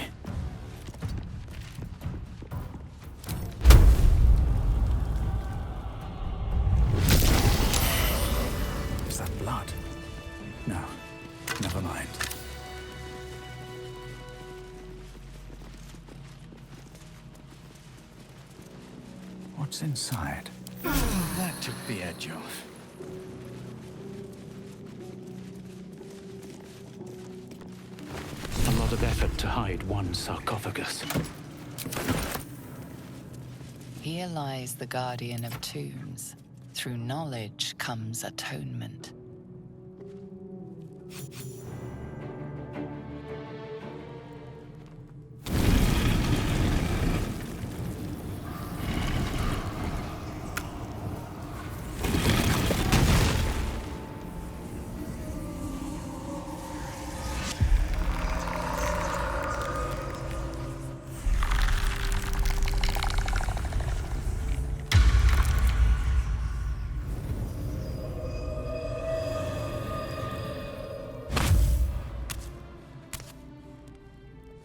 Is that blood? No, never mind. What's inside? That took the edge off. A lot of effort to hide one sarcophagus. Here lies the guardian of tombs. Through knowledge comes atonement.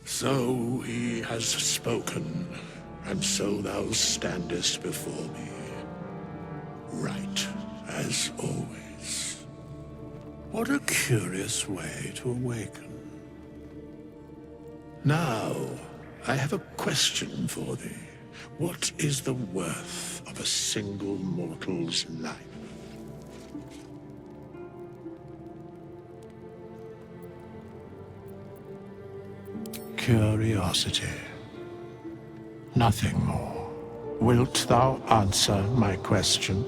So he has spoken, and so thou standest before me. Right, as always. What a curious way to awaken. Now, I have a question for thee. What is the worth of a single mortal's life? Curiosity. Nothing more. Wilt thou answer my question?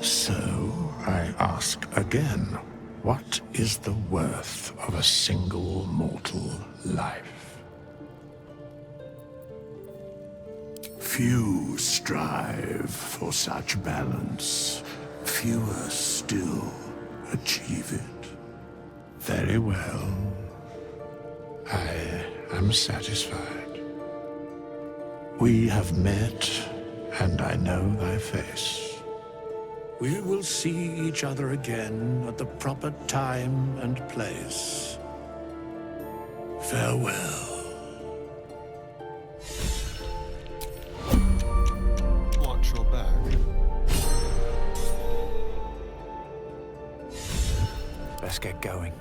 So, I ask again, what is the worth of a single mortal life? Few strive for such balance. Fewer still achieve it. Very well. I am satisfied. We have met, and I know thy face. We will see each other again at the proper time and place. Farewell. Watch your back. Let's get going.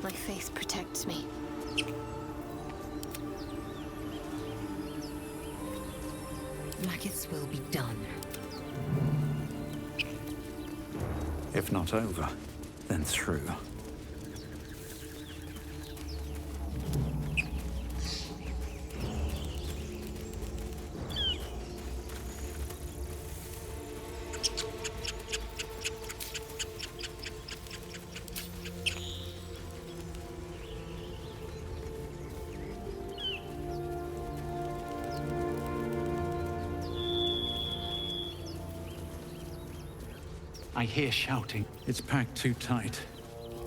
My faith protects me. Maggots will be done. If not over, then through. I hear shouting. It's packed too tight.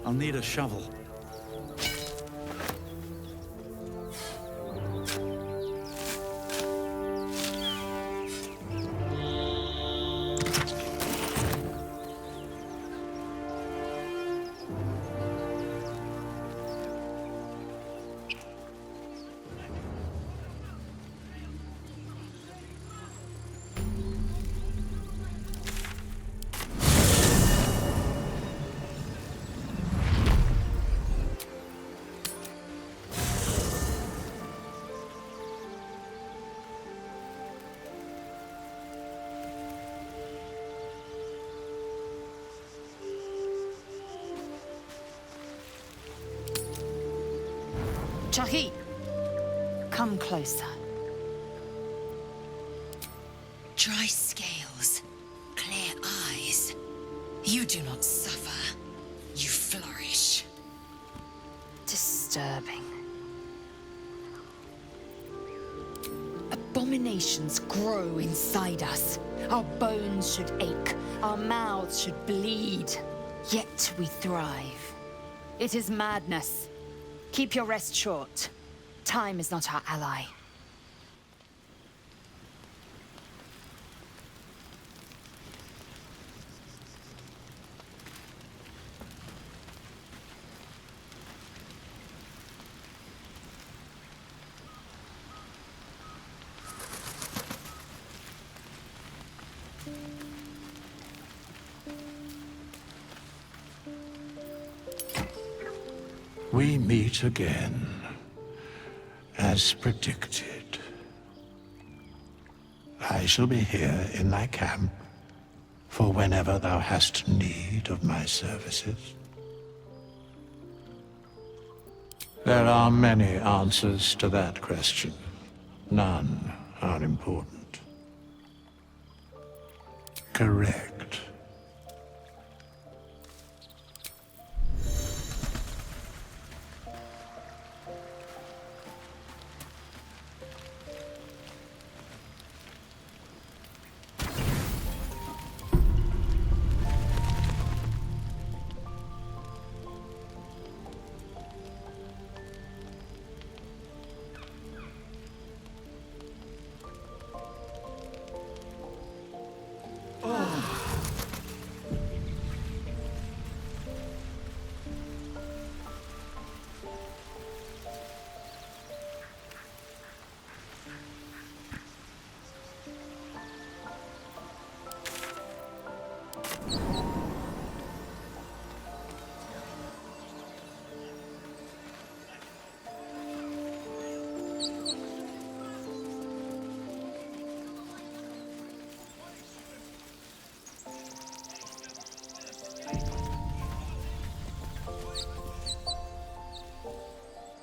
I'll need a shovel. Chahi, come closer. Dry scales. You do not suffer. You flourish. Disturbing. Abominations grow inside us. Our bones should ache. Our mouths should bleed. Yet we thrive. It is madness. Keep your rest short. Time is not our ally. We meet again, as predicted. I shall be here in thy camp, for whenever thou hast need of my services. There are many answers to that question. None are important. Correct.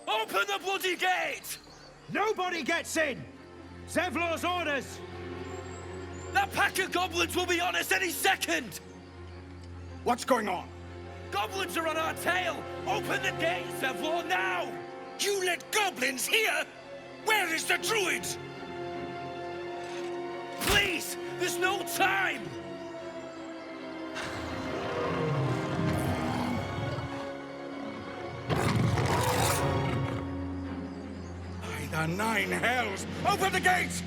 Open the bloody gate! Nobody gets in! Zevlor's orders! That pack of goblins will be on us any second! What's going on? Goblins are on our tail! Open the gate, Zevlor, now! You let goblins here? Where is the druid? Please! There's no time! By the 9 hells! Open the gate!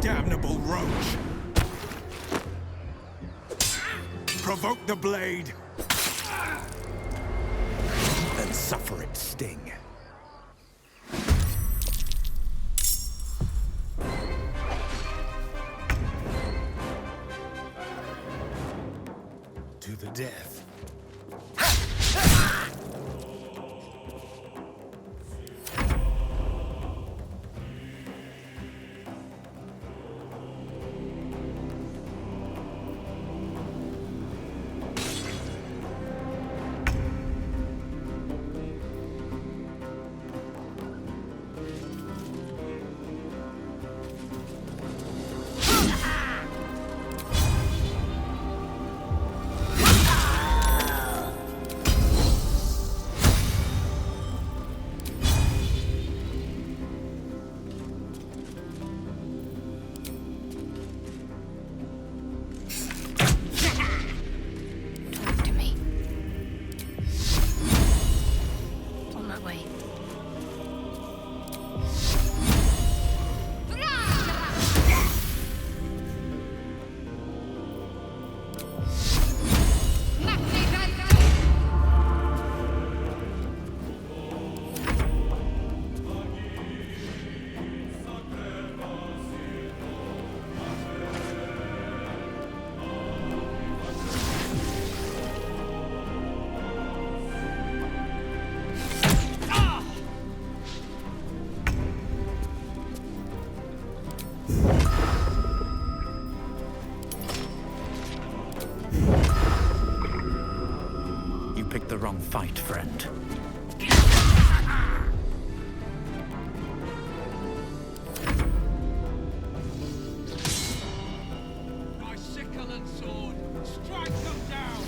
Damnable roach! Provoke the blade! And suffer its sting. To the death. the wrong fight, friend. My sickle and sword, strike them down!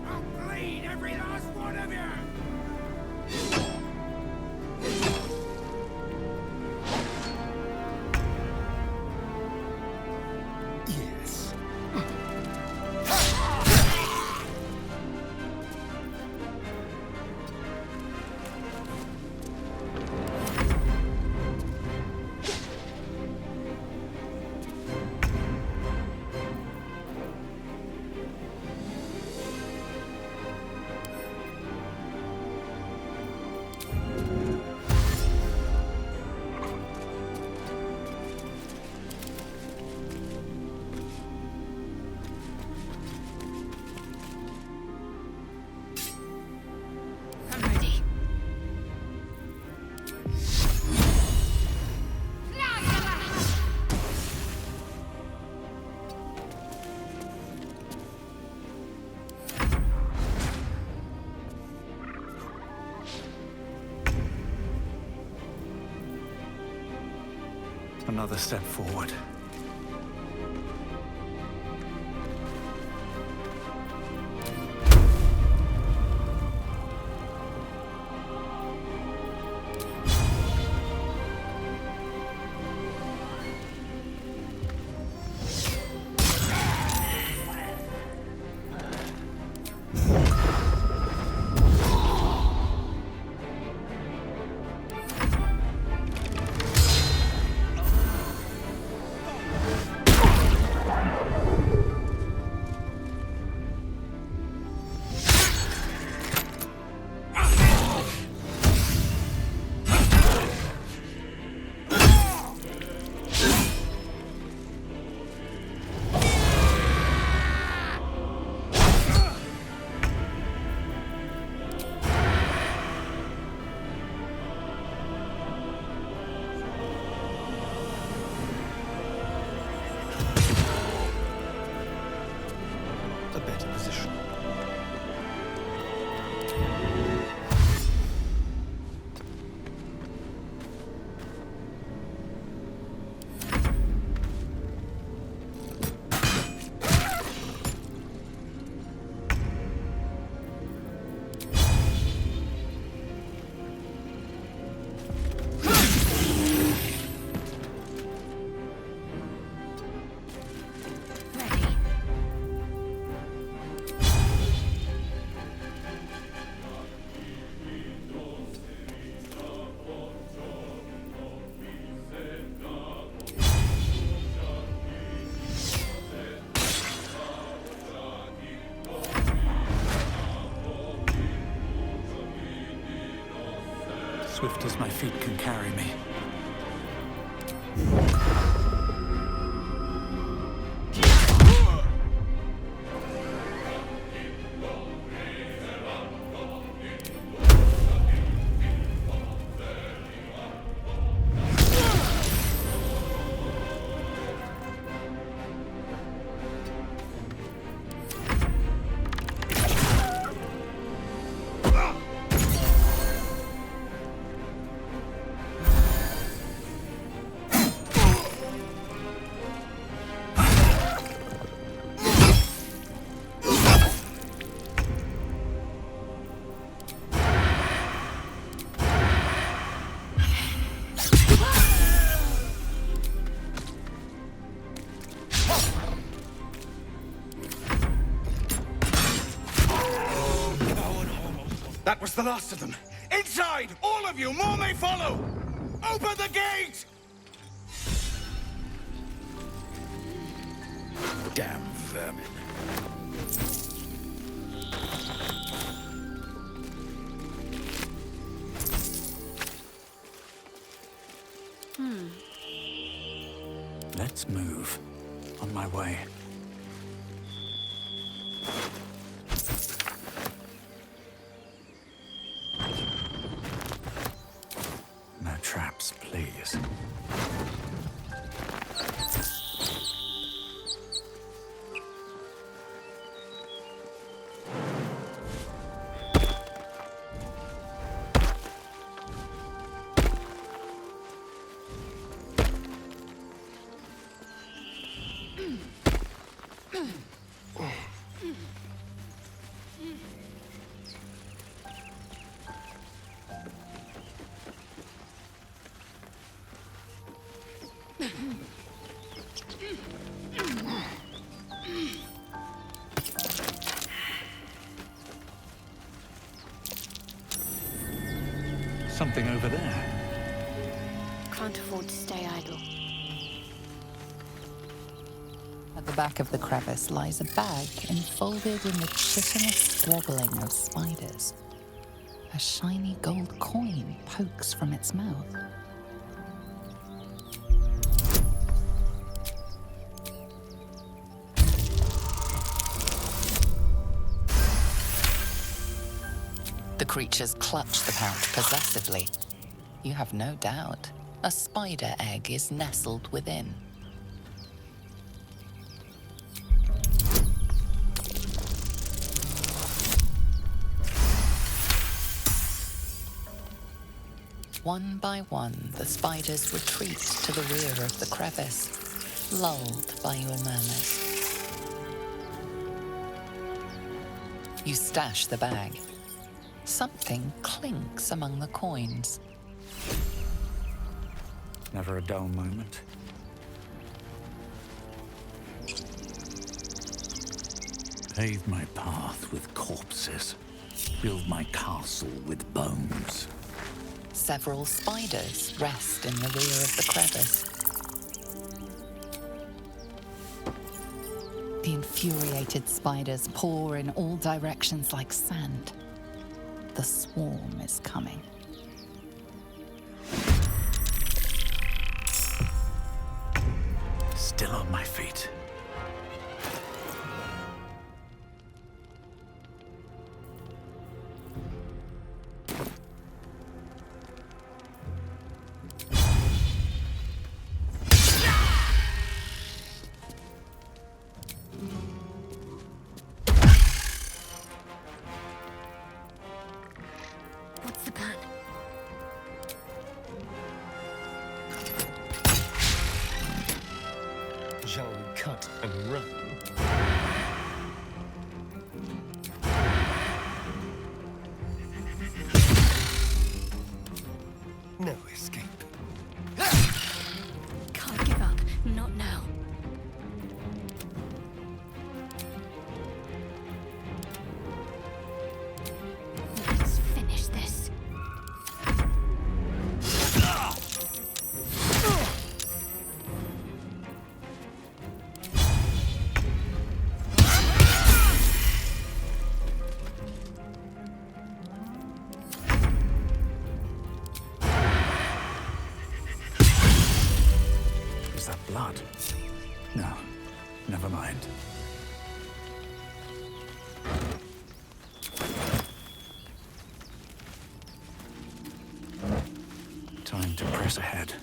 I'll bleed every last one of you! Yes. I'm ready. Another step forward. A better position. Swift as my feet can carry me. That was the last of them. Inside! All of you! More may follow! Open the gate! Damn vermin. Let's move. On my way. something over there. Can't afford to stay idle. At the back of the crevice lies a bag enfolded in the chitinous squabbling of spiders. A shiny gold coin pokes from its mouth. The creatures clutch the pouch possessively. You have no doubt a spider egg is nestled within. One by one, the spiders retreat to the rear of the crevice, lulled by your murmurs. You stash the bag. Something clinks among the coins. Never a dull moment. Pave my path with corpses. Build my castle with bones. Several spiders rest in the rear of the crevice. The infuriated spiders pour in all directions like sand. The swarm is coming. Still on my feet. What's the plan? Shall we cut and run? No escape. Can't give up. Not now. Let's finish this. Is that blood? No, never mind. Time to press ahead.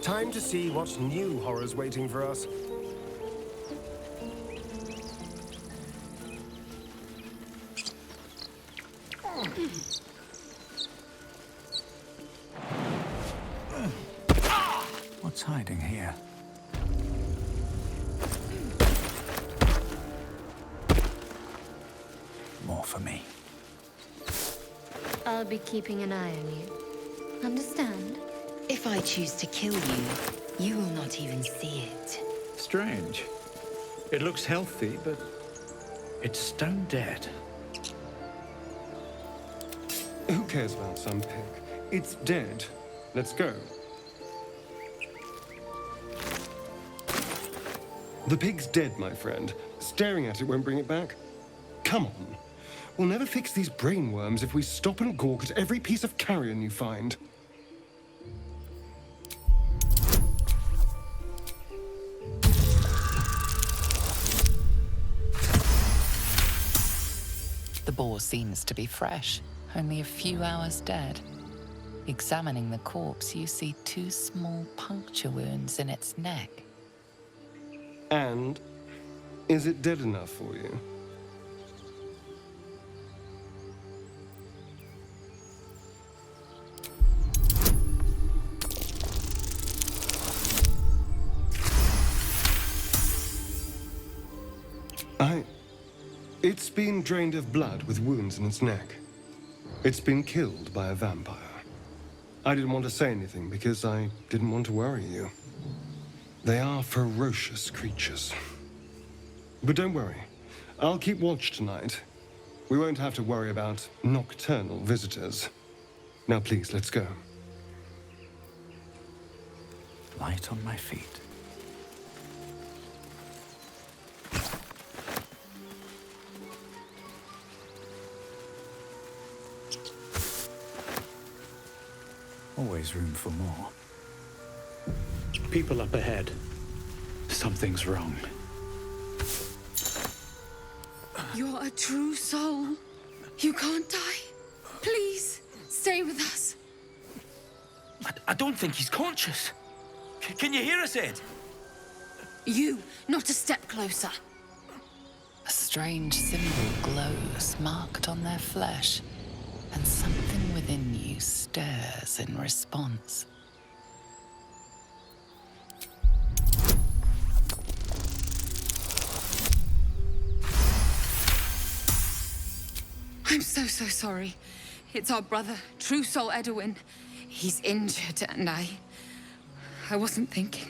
Time to see what new horror's waiting for us. What's hiding here? More for me. I'll be keeping an eye on you. Understand? If I choose to kill you, you will not even see it. Strange. It looks healthy, but it's stone dead. Who cares about some pig? It's dead. Let's go. The pig's dead, my friend. Staring at it won't bring it back. Come on. We'll never fix these brain worms if we stop and gawk at every piece of carrion you find. The boar seems to be fresh, only a few hours dead. Examining the corpse, you see 2 small puncture wounds in its neck. And is it dead enough for you? It's been drained of blood with wounds in its neck. It's been killed by a vampire. I didn't want to say anything because I didn't want to worry you. They are ferocious creatures. But don't worry, I'll keep watch tonight. We won't have to worry about nocturnal visitors. Now please, let's go. Light on my feet. Always room for more. People up ahead. Something's wrong. You're a true soul. You can't die. Please, stay with us. I don't think he's conscious. Can you hear us, Ed? You, not a step closer. A strange symbol glows, marked on their flesh, and something within you stirs in response. I'm so sorry. It's our brother, True Soul Edwin. He's injured and I wasn't thinking.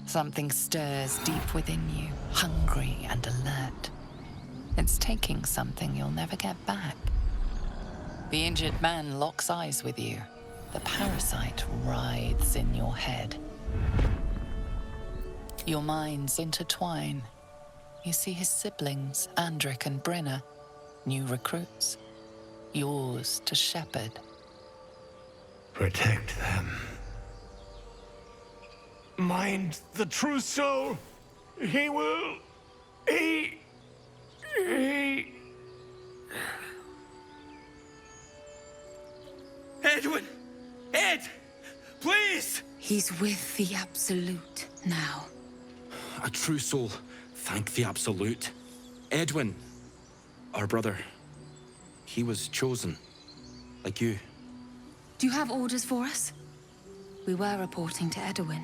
Something stirs deep within you, hungry and alert. It's taking something you'll never get back. The injured man locks eyes with you. The parasite writhes in your head. Your minds intertwine. You see his siblings, Andric and Brynna, new recruits, yours to shepherd. Protect them. Mind the true soul. He will... He... Edwin! Ed! Please! He's with the Absolute now. A true soul. Thank the Absolute. Edwin, our brother, he was chosen. Like you. Do you have orders for us? We were reporting to Edwin.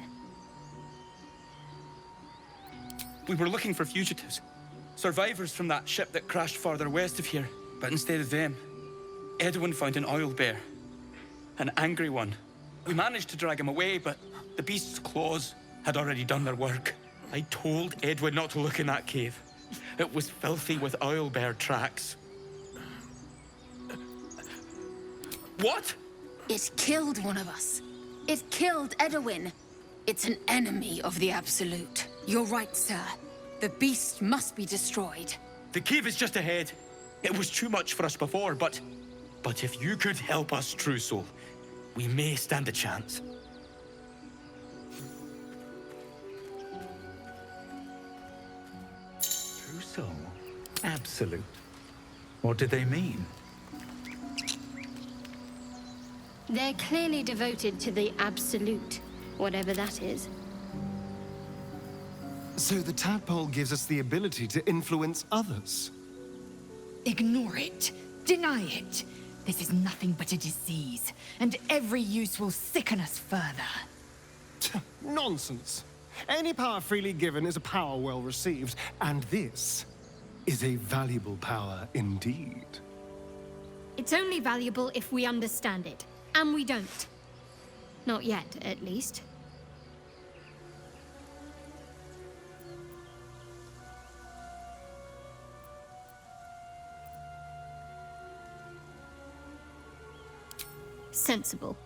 We were looking for fugitives. Survivors from that ship that crashed farther west of here. But instead of them, Edwin found an oil bear. An angry one. We managed to drag him away, but the beast's claws had already done their work. I told Edwin not to look in that cave. It was filthy with oil bear tracks. What? It killed one of us. It killed Edwin. It's an enemy of the Absolute. You're right, sir. The beast must be destroyed. The cave is just ahead. It was too much for us before, but if you could help us, True Soul, we may stand a chance. True soul? Absolute. What do they mean? They're clearly devoted to the Absolute, whatever that is. So the tadpole gives us the ability to influence others. Ignore it. Deny it. This is nothing but a disease, and every use will sicken us further. Nonsense. Any power freely given is a power well received, and this is a valuable power indeed. It's only valuable if we understand it, and we don't. Not yet, at least. Sensible.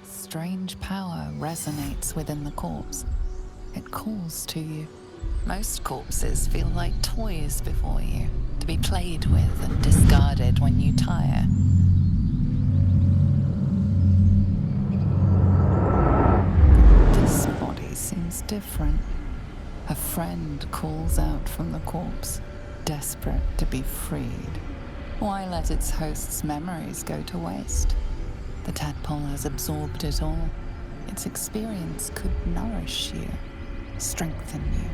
Strange power resonates within the corpse. It calls to you. Most corpses feel like toys before you, to be played with and discarded when you tire. different. A friend calls out from the corpse, desperate to be freed. Why let its host's memories go to waste? The tadpole has absorbed it all. Its experience could nourish you, strengthen you.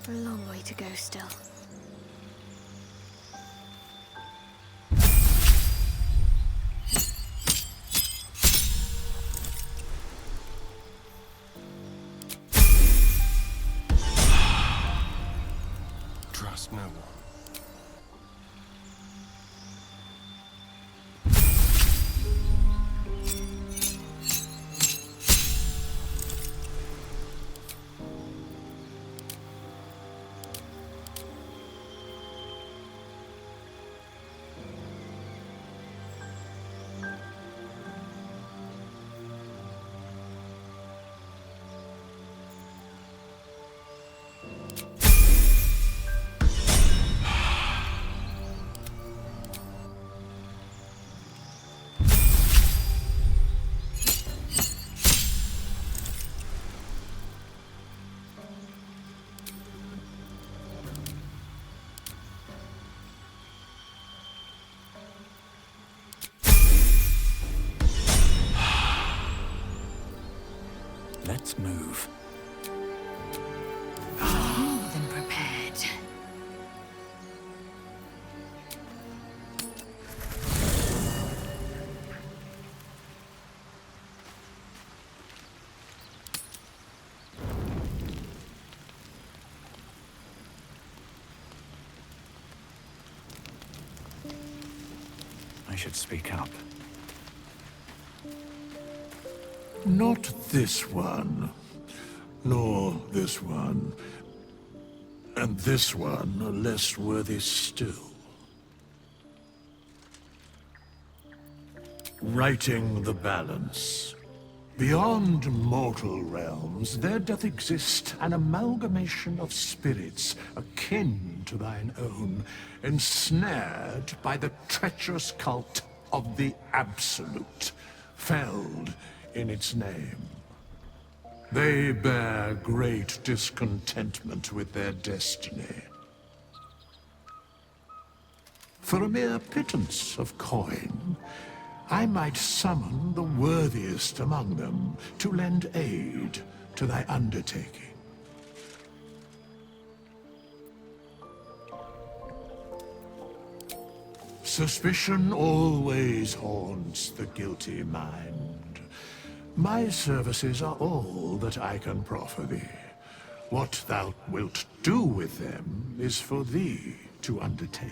A long way to go still. Trust no one. Let's move. More than prepared. I should speak up. Not this one, nor this one, and this one are less worthy still. Righting the balance. Beyond mortal realms, there doth exist an amalgamation of spirits akin to thine own, ensnared by the treacherous cult of the Absolute, felled in its name. They bear great discontentment with their destiny. For a mere pittance of coin, I might summon the worthiest among them to lend aid to thy undertaking. Suspicion always haunts the guilty mind. My services are all that I can proffer thee. What thou wilt do with them is for thee to undertake.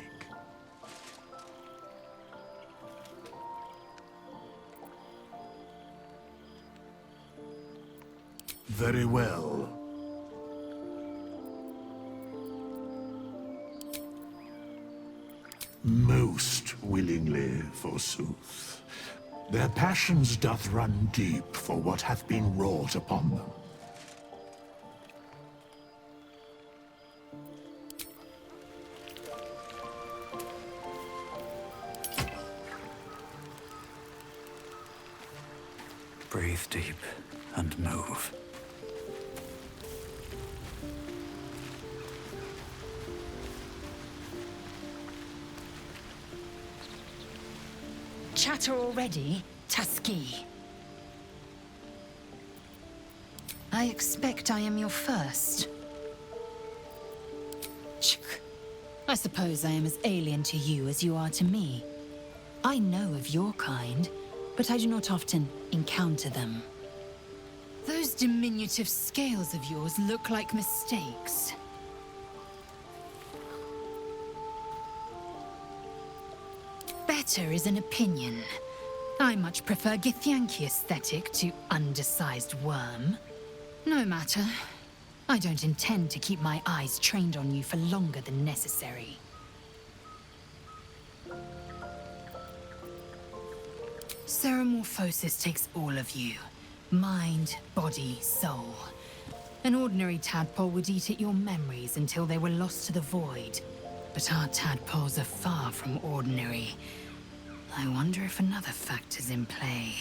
Very well. Most willingly, forsooth. Their passions doth run deep for what hath been wrought upon them. Breathe deep and move. Chatter already, Tusky? I expect I am your first. I suppose I am as alien to you as you are to me. I know of your kind, but I do not often encounter them. Those diminutive scales of yours look like mistakes. Better is an opinion. I much prefer Githyanki aesthetic to undersized worm. No matter. I don't intend to keep my eyes trained on you for longer than necessary. Ceramorphosis takes all of you. Mind, body, soul. An ordinary tadpole would eat at your memories until they were lost to the void. But our tadpoles are far from ordinary. I wonder if another factor's in play.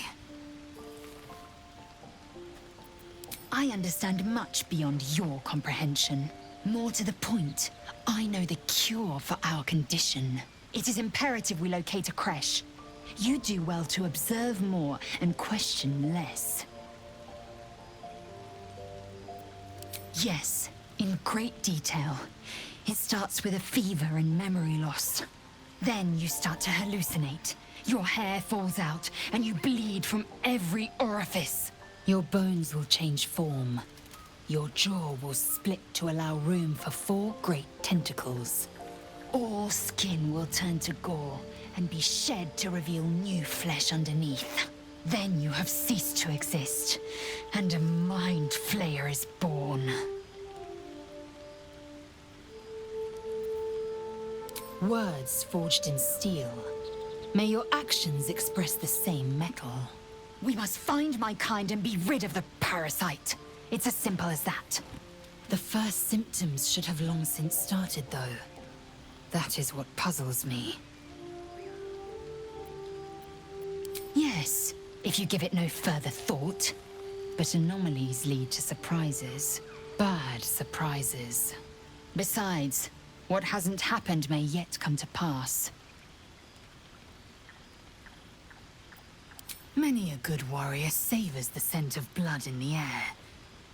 I understand much beyond your comprehension. More to the point, I know the cure for our condition. It is imperative we locate a creche. You do well to observe more and question less. Yes, in great detail. It starts with a fever and memory loss. Then you start to hallucinate. Your hair falls out, and you bleed from every orifice. Your bones will change form. Your jaw will split to allow room for 4 great tentacles. All skin will turn to gore and be shed to reveal new flesh underneath. Then you have ceased to exist, and a mind flayer is born. Words forged in steel. May your actions express the same metal. We must find my kind and be rid of the parasite. It's as simple as that. The first symptoms should have long since started, though. That is what puzzles me. Yes, if you give it no further thought. But anomalies lead to surprises. Bad surprises. Besides, what hasn't happened may yet come to pass. Many a good warrior savors the scent of blood in the air.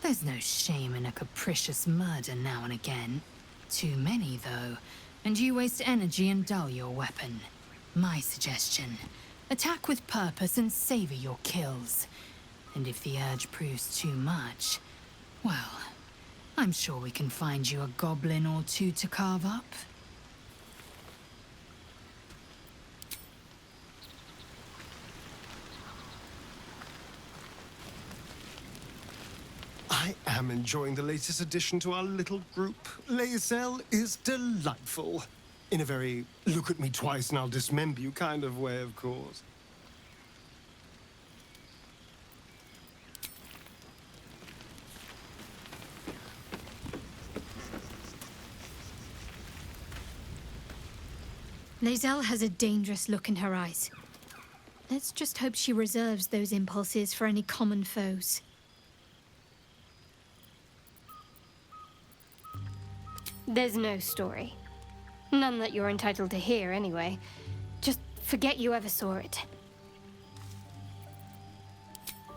There's no shame in a capricious murder now and again. Too many, though, and you waste energy and dull your weapon. My suggestion, attack with purpose and savor your kills. And if the urge proves too much, well, I'm sure we can find you a goblin or two to carve up. I am enjoying the latest addition to our little group. Lae'zel is delightful. In a very look at me twice and I'll dismember you kind of way, of course. Lae'zel has a dangerous look in her eyes. Let's just hope she reserves those impulses for any common foes. There's no story. None that you're entitled to hear, anyway. Just forget you ever saw it.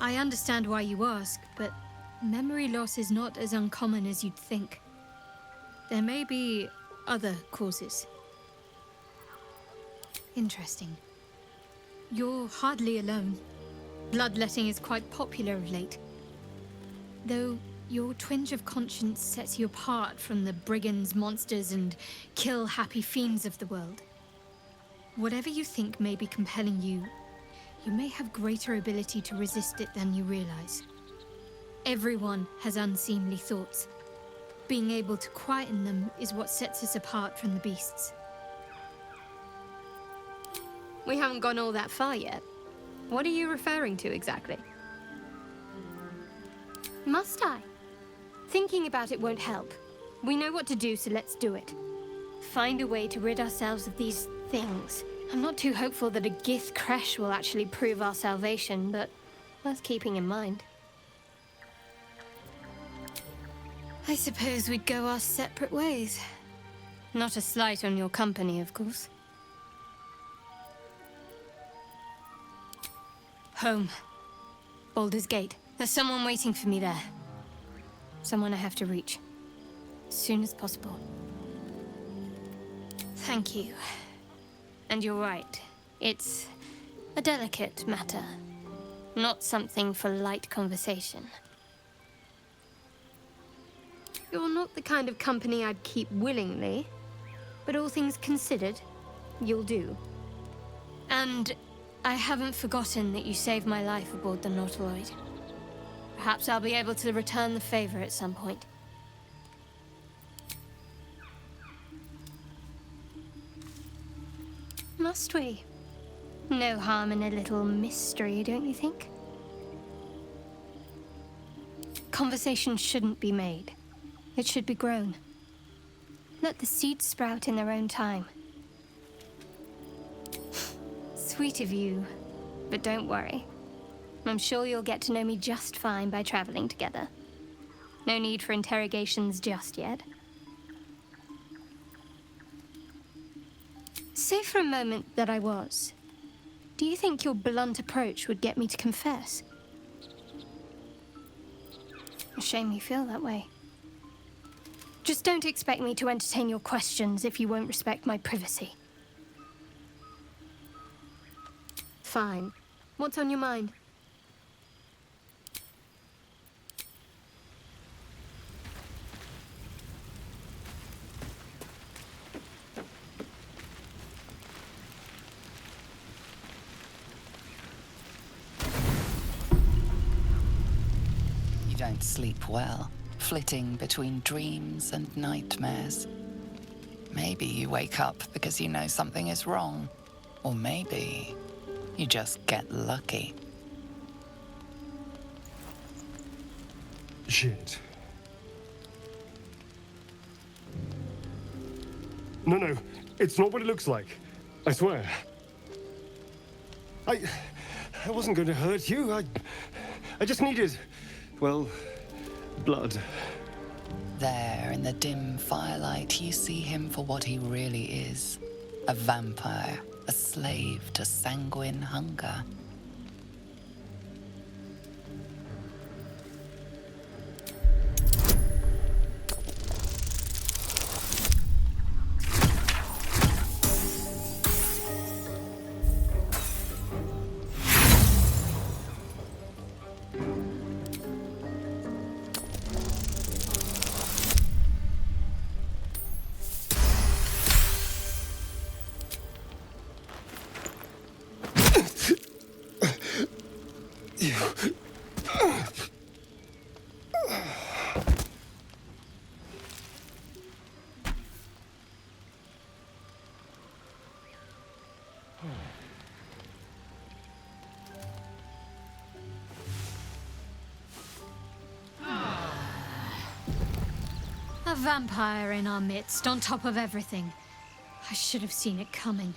I understand why you ask, but memory loss is not as uncommon as you'd think. There may be other causes. Interesting. You're hardly alone. Bloodletting is quite popular of late. Though your twinge of conscience sets you apart from the brigands, monsters, and kill-happy fiends of the world. Whatever you think may be compelling you, you may have greater ability to resist it than you realize. Everyone has unseemly thoughts. Being able to quieten them is what sets us apart from the beasts. We haven't gone all that far yet. What are you referring to exactly? Must I? Thinking about it won't help. We know what to do, so let's do it. Find a way to rid ourselves of these things. I'm not too hopeful that a Gith crash will actually prove our salvation, but worth keeping in mind. I suppose we'd go our separate ways. Not a slight on your company, of course. Home. Baldur's Gate. There's someone waiting for me there. Someone I have to reach. As soon as possible. Thank you. And you're right. It's a delicate matter. Not something for light conversation. You're not the kind of company I'd keep willingly, but all things considered, you'll do. And I haven't forgotten that you saved my life aboard the nautiloid. Perhaps I'll be able to return the favor at some point. Must we? No harm in a little mystery, don't you think? Conversation shouldn't be made. It should be grown. Let the seeds sprout in their own time. Sweet of you, but don't worry. I'm sure you'll get to know me just fine by traveling together. No need for interrogations just yet. Say for a moment that I was. Do you think your blunt approach would get me to confess? A shame you feel that way. Just don't expect me to entertain your questions if you won't respect my privacy. Fine. What's on your mind? You don't sleep well, flitting between dreams and nightmares. Maybe you wake up because you know something is wrong, or maybe you just get lucky. Shit. No, it's not what it looks like. I swear. I wasn't going to hurt you. I just needed, well, blood. There, in the dim firelight, you see him for what he really is. A vampire, a slave to sanguine hunger. A vampire in our midst, on top of everything. I should have seen it coming.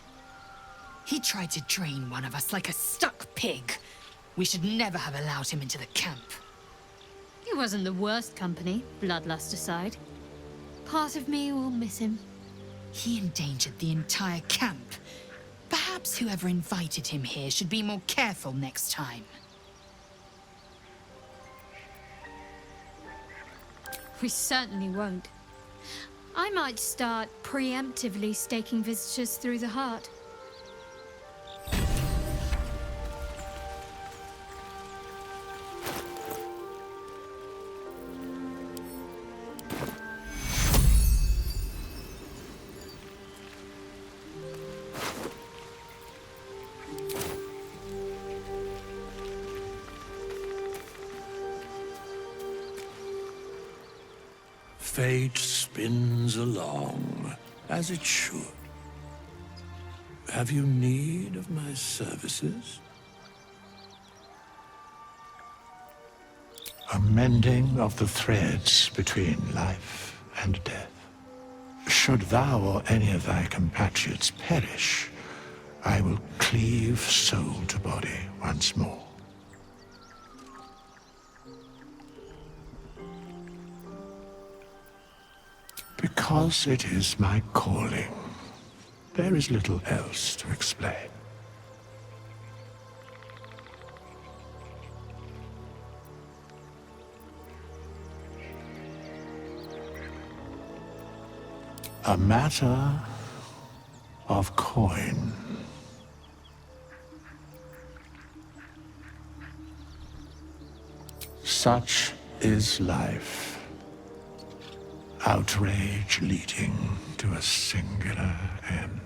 He tried to drain one of us like a stuck pig. We should never have allowed him into the camp. He wasn't the worst company, bloodlust aside. Part of me will miss him. He endangered the entire camp. Perhaps whoever invited him here should be more careful next time. We certainly won't. I might start preemptively staking visitors through the heart. Fate spins along, as it should. Have you need of my services? A mending of the threads between life and death. Should thou or any of thy compatriots perish, I will cleave soul to body once more. Because it is my calling, there is little else to explain. A matter of coin. Such is life. Outrage leading to a singular end.